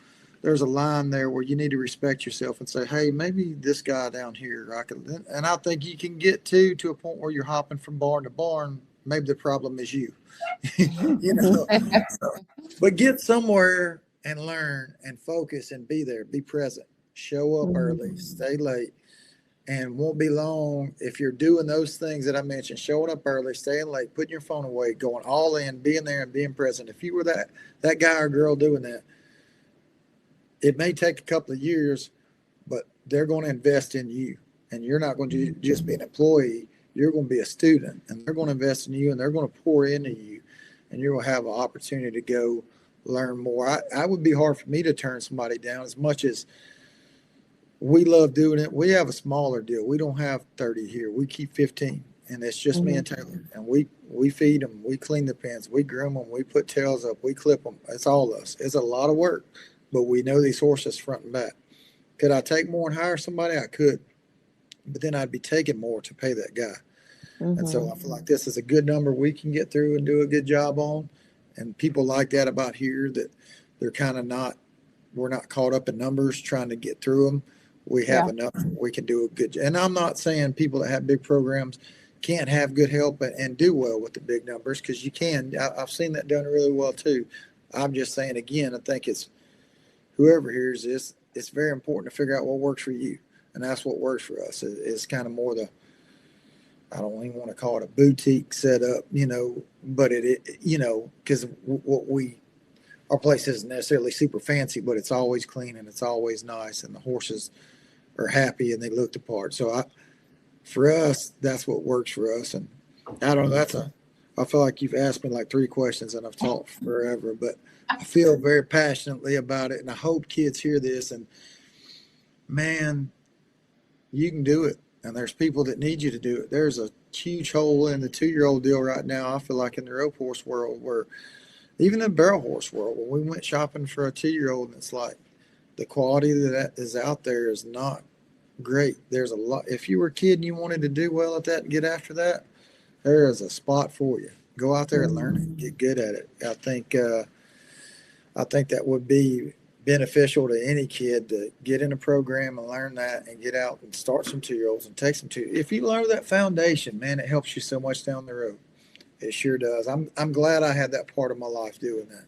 there's a line there where you need to respect yourself and say, hey, maybe this guy down here, I can, and I think you can get to a point where you're hopping from barn to barn. Maybe the problem is you, you know. But get somewhere and learn and focus and be there, be present, show up Mhm. early, stay late, and won't be long if you're doing those things that I mentioned, showing up early, staying late, putting your phone away, going all in, being there and being present. If you were that guy or girl doing that, it may take a couple of years, but they're going to invest in you. And you're not going to just be an employee. You're going to be a student, and they're going to invest in you, and they're going to pour into you, and you're going to have an opportunity to go learn more. I would be hard for me to turn somebody down as much as we love doing it. We have a smaller deal. We don't have 30 here. We keep 15, and it's just me Mhm. and Taylor. And we feed them, we clean the pens, we groom them, we put tails up, we clip them. It's all us. It's a lot of work, but we know these horses front and back. Could I take more and hire somebody? I could, but then I'd be taking more to pay that guy. And so Mhm. I feel like this is a good number we can get through and do a good job on. And people like that about here that they're kind of not, we're not caught up in numbers trying to get through them. We have Yeah. enough, we can do a good job. And I'm not saying people that have big programs can't have good help and do well with the big numbers because you can. I've seen that done really well too. I'm just saying again, I think it's whoever hears this, it's very important to figure out what works for you. And that's what works for us. It's kind of more the, I don't even want to call it a boutique setup, but because what we, our place isn't necessarily super fancy, but it's always clean and it's always nice, and the horses are happy and they look the part. So for us, that's what works for us. And I don't know, I feel like you've asked me like three questions and I've talked forever, but I feel very passionately about it. And I hope kids hear this and man, you can do it. And there's people that need you to do it. There's a huge hole in the 2-year-old deal right now. I feel like in the rope horse world, where even in the barrel horse world, when we went shopping for a 2-year-old, and it's like the quality that is out there is not great. There's a lot. If you were a kid and you wanted to do well at that and get after that, there is a spot for you. Go out there and learn Mhm. it. Get good at it. I think that would be beneficial to any kid to get in a program and learn that and get out and start some 2-year-olds and take some two. If you learn that foundation, man, it helps you so much down the road. It sure does. I'm glad I had that part of my life doing that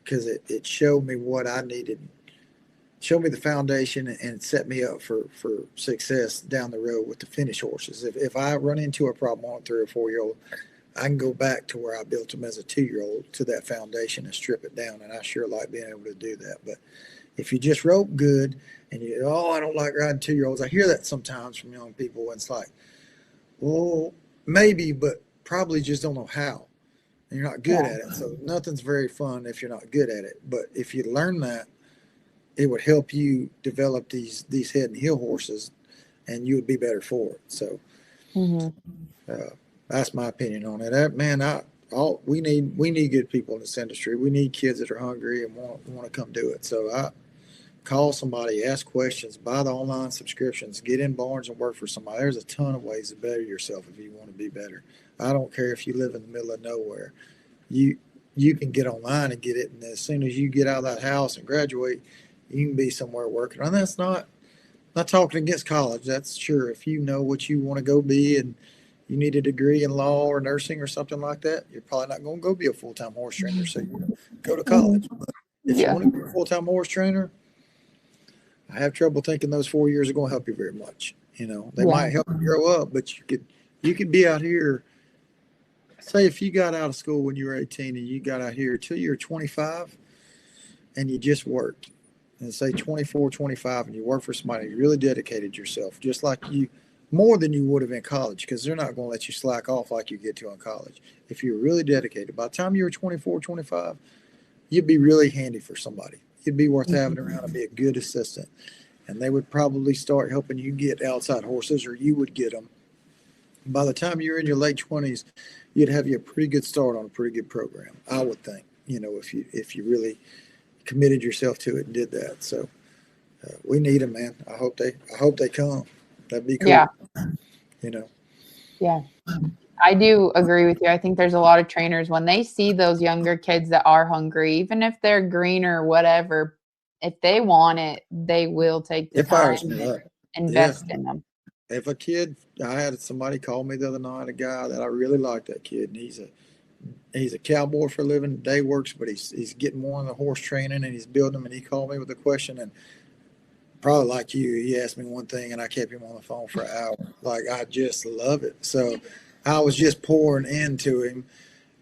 because it showed me what I needed, showed me the foundation and set me up for success down the road with the finish horses. If I run into a problem on a 3 or 4-year-old, I can go back to where I built them as a 2-year-old to that foundation and strip it down. And I sure like being able to do that. But if you just rope good and I don't like riding 2-year-olds, I hear that sometimes from young people. And it's like, well, maybe, but probably just don't know how. And you're not good Yeah. at it. So nothing's very fun if you're not good at it. But if you learn that, it would help you develop these head and heel horses and you would be better for it. So Mhm. uh, that's my opinion on it. Man, all we need good people in this industry. We need kids that are hungry and want to come do it. So I call somebody, ask questions, buy the online subscriptions, get in barns and work for somebody. There's a ton of ways to better yourself if you want to be better. I don't care if you live in the middle of nowhere. You you can get online and get it, and as soon as you get out of that house and graduate, you can be somewhere working. And that's not talking against college. That's sure if you know what you want to go be and you need a degree in law or nursing or something like that, you're probably not going to go be a full time horse trainer. So you go to college. Mhm. But if you Yeah. want to be a full time horse trainer, I have trouble thinking those 4 years are going to help you very much. They Yeah. might help you grow up, but you could be out here. Say if you got out of school when you were 18 and you got out here till you were 25 and you just worked, and say 24, 25, and you work for somebody, you really dedicated yourself, just like you more than you would have in college, because they're not going to let you slack off like you get to in college. If you're really dedicated, by the time you were 24, 25, you'd be really handy for somebody. You'd be worth having around and be a good assistant. And they would probably start helping you get outside horses, or you would get them. By the time you're in your late 20s, you'd have you a pretty good start on a pretty good program, I would think, if you really committed yourself to it and did that. So we need them, man. I hope they come. That'd be cool. Yeah. You know. Yeah. I do agree with you. I think there's a lot of trainers when they see those younger kids that are hungry, even if they're green or whatever, if they want it, they will take the It fires time me and up. Yeah. invest in them. If a kid, I had somebody call me the other night, a guy that I really like that kid, and he's a cowboy for a living, day works, but he's getting more in the horse training and he's building them. And he called me with a question, and probably like you, he asked me one thing and I kept him on the phone for an hour. Like, I just love it. So I was just pouring into him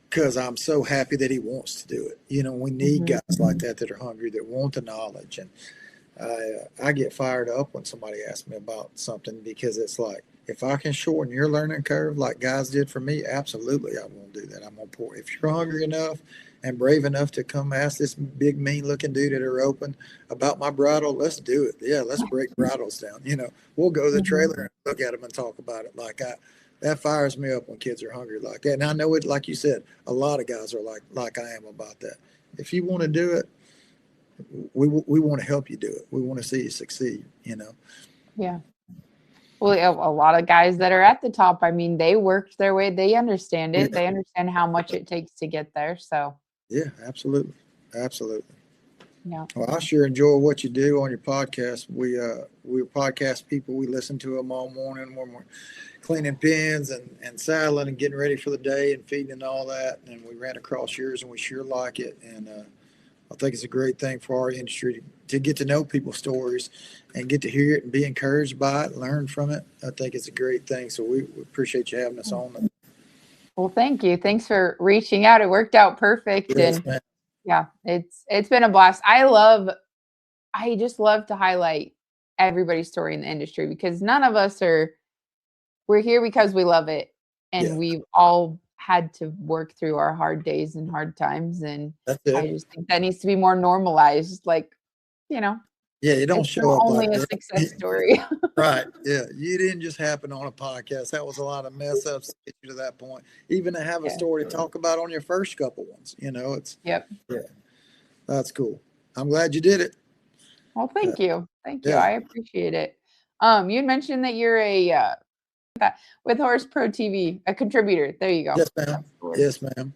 because I'm so happy that he wants to do it. We need Mhm. guys like that are hungry, that want the knowledge. And I get fired up when somebody asks me about something, because it's like, if I can shorten your learning curve like guys did for me, absolutely, I won't do that. I'm going to pour. If you're hungry enough and brave enough to come ask this big, mean looking dude at her open about my bridle, let's do it. Yeah, let's break bridles down. We'll go to the Mhm. trailer and look at them and talk about it. That fires me up when kids are hungry like that. And I know it, like you said, a lot of guys are like I am about that. If you want to do it, we want to help you do it. We want to see you succeed. Yeah. Well, a lot of guys that are at the top, I mean, they worked their way, they understand Yeah, it. They understand how much it takes to get there. So, yeah, absolutely, absolutely. yeah. Well, I sure enjoy what you do on your podcast. We're podcast people. We listen to them all morning when we're cleaning pens and saddling and getting ready for the day and feeding and all that. And we ran across yours and we sure like it. And I think it's a great thing for our industry to get to know people's stories and get to hear it and be encouraged by it and learn from it. I think it's a great thing. So we appreciate you having us on. Well, thank you. Thanks for reaching out. It worked out perfect. Yes, And man. yeah, it's been a blast. I just love to highlight everybody's story in the industry because none of us we're here because we love it. Yeah, And we've all had to work through our hard days and hard times. And that's I it. just think that needs to be more normalized. Like, you know, Yeah, you don't it's show not up only like a that. success story. Right. Yeah. You didn't just happen on a podcast. That was a lot of mess ups to get you to that point. Even to have a Yeah. story to talk about on your first couple ones, it's, Yep. yeah, that's cool. I'm glad you did it. Well, Uh, thank you. Thank you. yeah. I appreciate it. You had mentioned that you're with Horse Pro TV, a contributor. There you go. Yes, ma'am. That's the word. Yes, ma'am.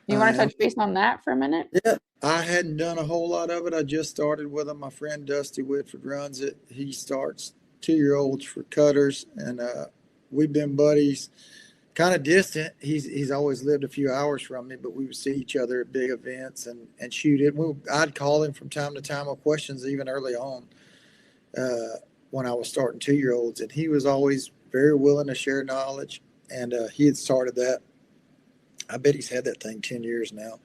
You I want to am. touch base on that for a minute? Yeah. I hadn't done a whole lot of it. I just started with him. My friend Dusty Whitford runs it. He starts 2-year-olds for cutters, and we've been buddies, kind of distant. He's always lived a few hours from me, but we would see each other at big events and shoot it. I'd call him from time to time with questions, even early on uh, when I was starting 2-year-olds, and he was always very willing to share knowledge. And he had started that. I bet he's had that thing 10 years now.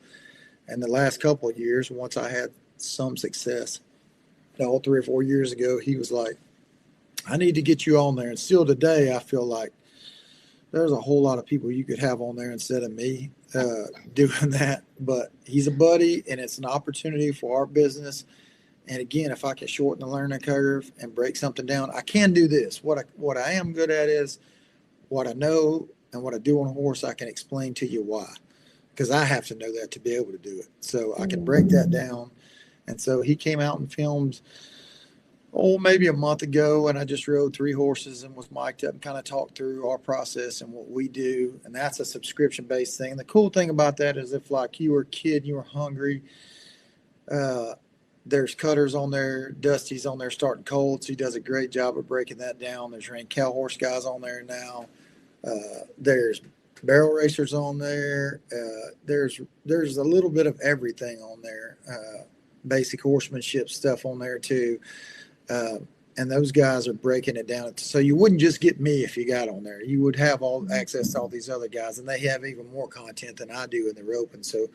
And the last couple of years, once I had some success, 3 or 4 years ago, he was like, "I need to get you on there." And still today, I feel like there's a whole lot of people you could have on there instead of me doing that. But he's a buddy, and it's an opportunity for our business. And again, if I can shorten the learning curve and break something down, I can do this. What I am good at is what I know and what I do on a horse. I can explain to you why, because I have to know that to be able to do it. So I can break that down. And so he came out and filmed maybe a month ago, and I just rode 3 horses and was mic'd up and kind of talked through our process and what we do. And that's a subscription based thing. And the cool thing about that is, if like you were a kid, you were hungry, uh, there's cutters on there. Dusty's on there starting colts. He does a great job of breaking that down. There's rank cow horse guys on there now. There's barrel racers on there. There's a little bit of everything on there. Basic horsemanship stuff on there too. Uh, and those guys are breaking it down. So you wouldn't just get me if you got on there. You would have all access to all these other guys, and they have even more content than I do in the roping. So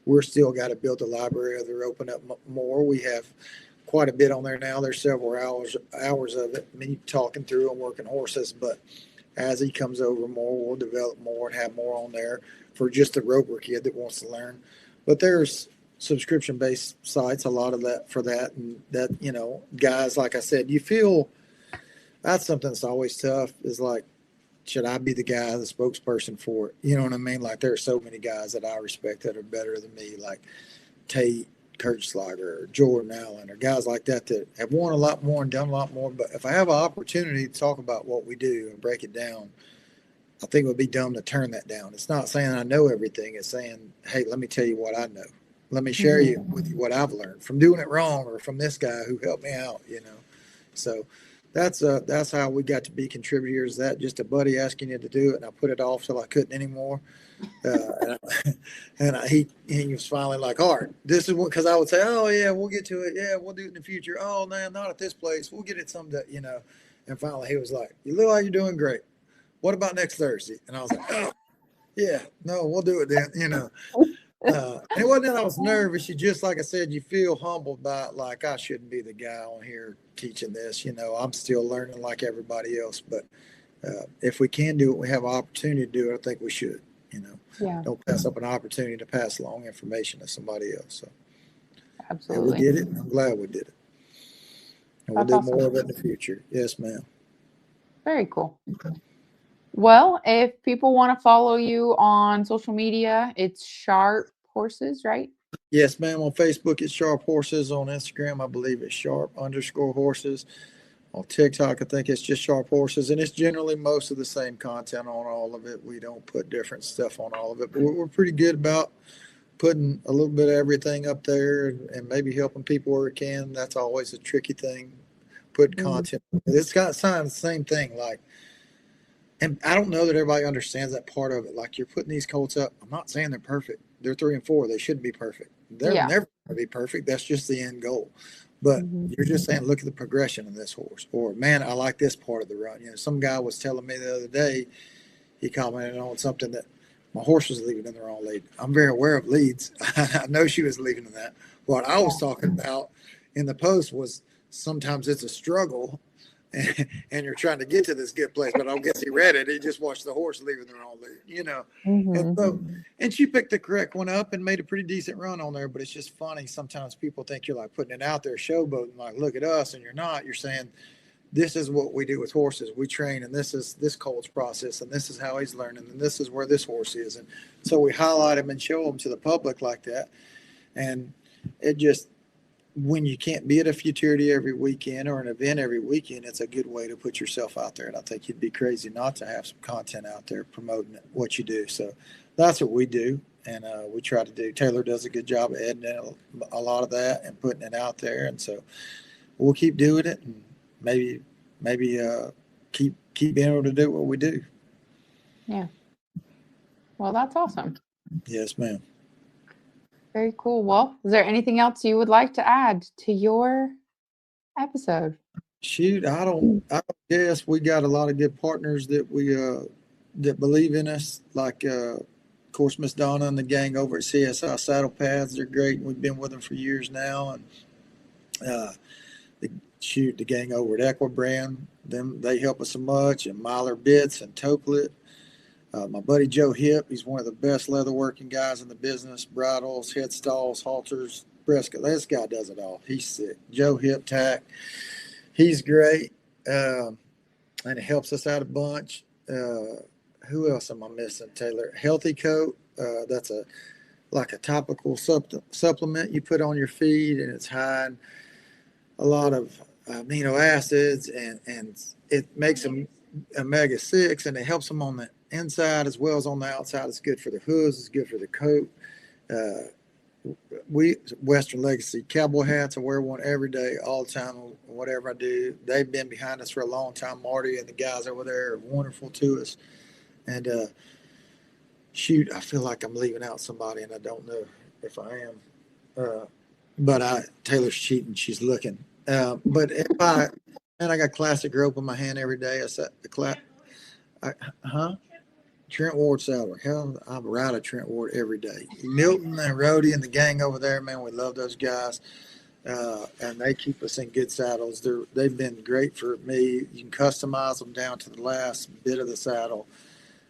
we're still got to build a library of the roping up more. We have quite a bit on there now. There's several hours of it. I mean, talking through and working horses, but as he comes over more, we'll develop more and have more on there for just the roper kid that wants to learn. But there's subscription based sites, a lot of that for that, and that, you know, guys, like I said, you feel that's something that's always tough is like, should I be the guy, the spokesperson for it? You know what I mean? Like there are so many guys that I respect that are better than me, like Tate, Kurtzlager, or Jordan Allen, or guys like that that have won a lot more and done a lot more. But if I have an opportunity to talk about what we do and break it down, I think it would be dumb to turn that down. It's not saying I know everything. It's saying, hey, let me tell you what I know. Let me share you with you what I've learned from doing it wrong or from this guy who helped me out, you know. So that's how we got to be contributors. That just a buddy asking you to do it, and I put it off till I couldn't anymore. He was finally like, all right, this is what, because I would say, oh yeah, we'll get to it. Yeah, we'll do it in the future. Oh man, not at this place. We'll get it someday, you know. And finally he was like, you look like you're doing great. What about next Thursday? And I was like, oh yeah, no, we'll do it then, you know. And it wasn't that I was nervous. You just, like I said, you feel humbled by it. Like I shouldn't be the guy on here teaching this. You know, I'm still learning like everybody else. But if we can do it, we have an opportunity to do it. I think we should. You know, don't pass up an opportunity to pass along information to somebody else. So, absolutely, and we did it. And I'm glad we did it. And we'll do more of it in the future. Yes, ma'am. Very cool. Well, if people want to follow you on social media, it's Sharp Horses, right? Yes, ma'am. On Facebook, it's Sharp Horses. On Instagram, I believe it's Sharp_horses. On TikTok, I think it's just Sharp Horses. And it's generally most of the same content on all of it. We don't put different stuff on all of it. But we're pretty good about putting a little bit of everything up there and maybe helping people where we can. That's always a tricky thing. Put content. It's got the same thing. Like, and I don't know that everybody understands that part of it. Like you're putting these colts up. I'm not saying they're perfect. They're 3 and 4. They shouldn't be perfect. They're never going to be perfect. That's just the end goal. But you're just saying, look at the progression of this horse. Or, man, I like this part of the run. You know, some guy was telling me the other day, he commented on something that my horse was leaving in the wrong lead. I'm very aware of leads. I know she was leaving in that. What I was talking about in the post was sometimes it's a struggle and you're trying to get to this good place, but I guess he read it. He just watched the horse leaving the wrong lead, you know. And she picked the correct one up and made a pretty decent run on there. But it's just funny. Sometimes people think you're like putting it out there, showboating, like, look at us, and you're not. You're saying, this is what we do with horses. We train, and this is this colt's process, and this is how he's learning, and this is where this horse is. And so we highlight him and show him to the public like that. And it just, when you can't be at a Futurity every weekend or an event every weekend, it's a good way to put yourself out there. And I think you'd be crazy not to have some content out there promoting what you do. So that's what we do. And we try to do. Taylor does a good job of editing a lot of that and putting it out there. And so we'll keep doing it and maybe keep being able to do what we do. Yeah. Well, that's awesome. Yes, ma'am. Very cool. Well, is there anything else you would like to add to your episode? Shoot, I don't guess. We got a lot of good partners that we that believe in us. Like, of course, Miss Donna and the gang over at CSI Saddle Pads. They're great. We've been with them for years now. And the gang over at Equibrand, they help us so much. And Myler Bits and Toklet. My buddy Joe Hip, he's one of the best leather working guys in the business. Bridles, head stalls, halters, breast. This guy does it all. He's sick. Joe Hip Tack, he's great, and it helps us out a bunch. Who else am I missing? Taylor, Healthy Coat. That's like a topical supplement you put on your feed, and it's high in a lot of amino acids, and it makes them omega-6, and it helps them on the inside as well as on the outside. It's good for the hooves. It's good for the coat. We Western Legacy cowboy hats. I wear one every day, all the time, whatever I do. They've been behind us for a long time. Marty and the guys over there are wonderful to us. And shoot, I feel like I'm leaving out somebody, and I don't know if I am. But Taylor's cheating. She's looking. But I got classic rope in my hand every day. I set the Trent Ward saddle. Hell, I ride a Trent Ward every day. Milton and Rhodey and the gang over there, man, we love those guys. and they keep us in good saddles. They've been great for me. You can customize them down to the last bit of the saddle,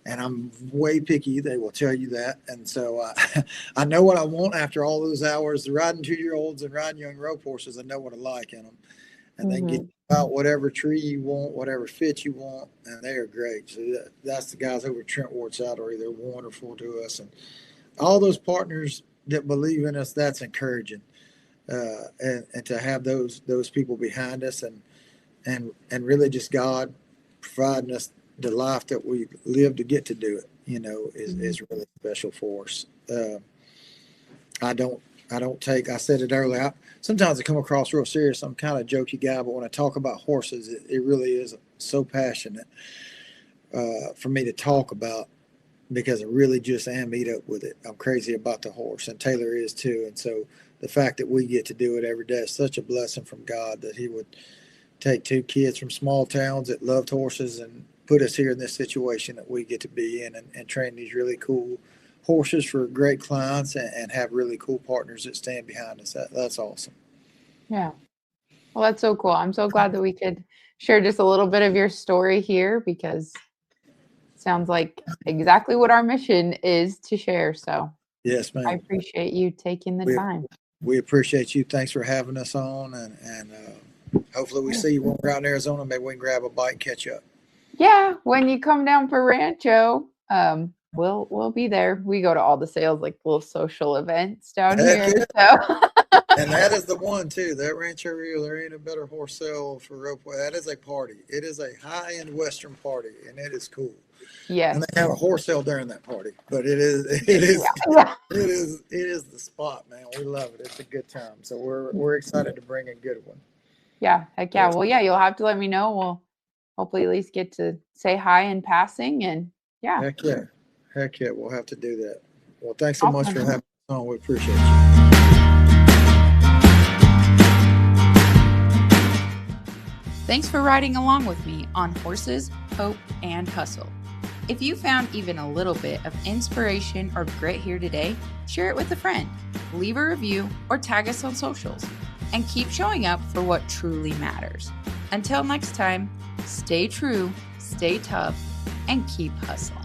and I'm way picky. They will tell you that, and so I know what I want after all those hours riding 2 year olds and riding young rope horses. I know what I like in them, and they can get out whatever tree you want, whatever fit you want, and they are great. So that's the guys over at Trent Ward Saddlery. They're wonderful to us, and all those partners that believe in us. That's encouraging. And to have those people behind us, and really just God providing us the life that we live to get to do it, is really special for us. I don't take, I said it earlier, sometimes I come across real serious. I'm kind of a jokey guy, but when I talk about horses, it really is so passionate for me to talk about, because I really just am eat up with it. I'm crazy about the horse, and Taylor is too. And so the fact that we get to do it every day is such a blessing from God, that he would take two kids from small towns that loved horses and put us here in this situation that we get to be in, and train these really cool horses for great clients, and have really cool partners that stand behind us. That's awesome. Yeah. Well, that's so cool. I'm so glad that we could share just a little bit of your story here, because it sounds like exactly what our mission is to share. So yes, ma'am. I appreciate you taking the time. We appreciate you. Thanks for having us on, and hopefully we see you when we're out in Arizona. Maybe we can grab a bite and catch up. Yeah, when you come down for Rancho, we'll be there. We go to all the sales, like little social events down here. So. And that is the one too. That Rancho Rio, there ain't a better horse sale for ropeway. That is a party. It is a high-end Western party, and it is cool. Yes. And they have a horse sale during that party, but it is the spot, man. We love it. It's a good time. So we're excited to bring a good one. Yeah, heck yeah. Well, yeah, you'll have to let me know. We'll hopefully at least get to say hi in passing, and yeah. Heck yeah. We'll have to do that. Well, thanks so much for having us on. We appreciate you. Thanks for riding along with me on Horses, Hope, and Hustle. If you found even a little bit of inspiration or grit here today, share it with a friend, leave a review, or tag us on socials, and keep showing up for what truly matters. Until next time, stay true, stay tough, and keep hustling.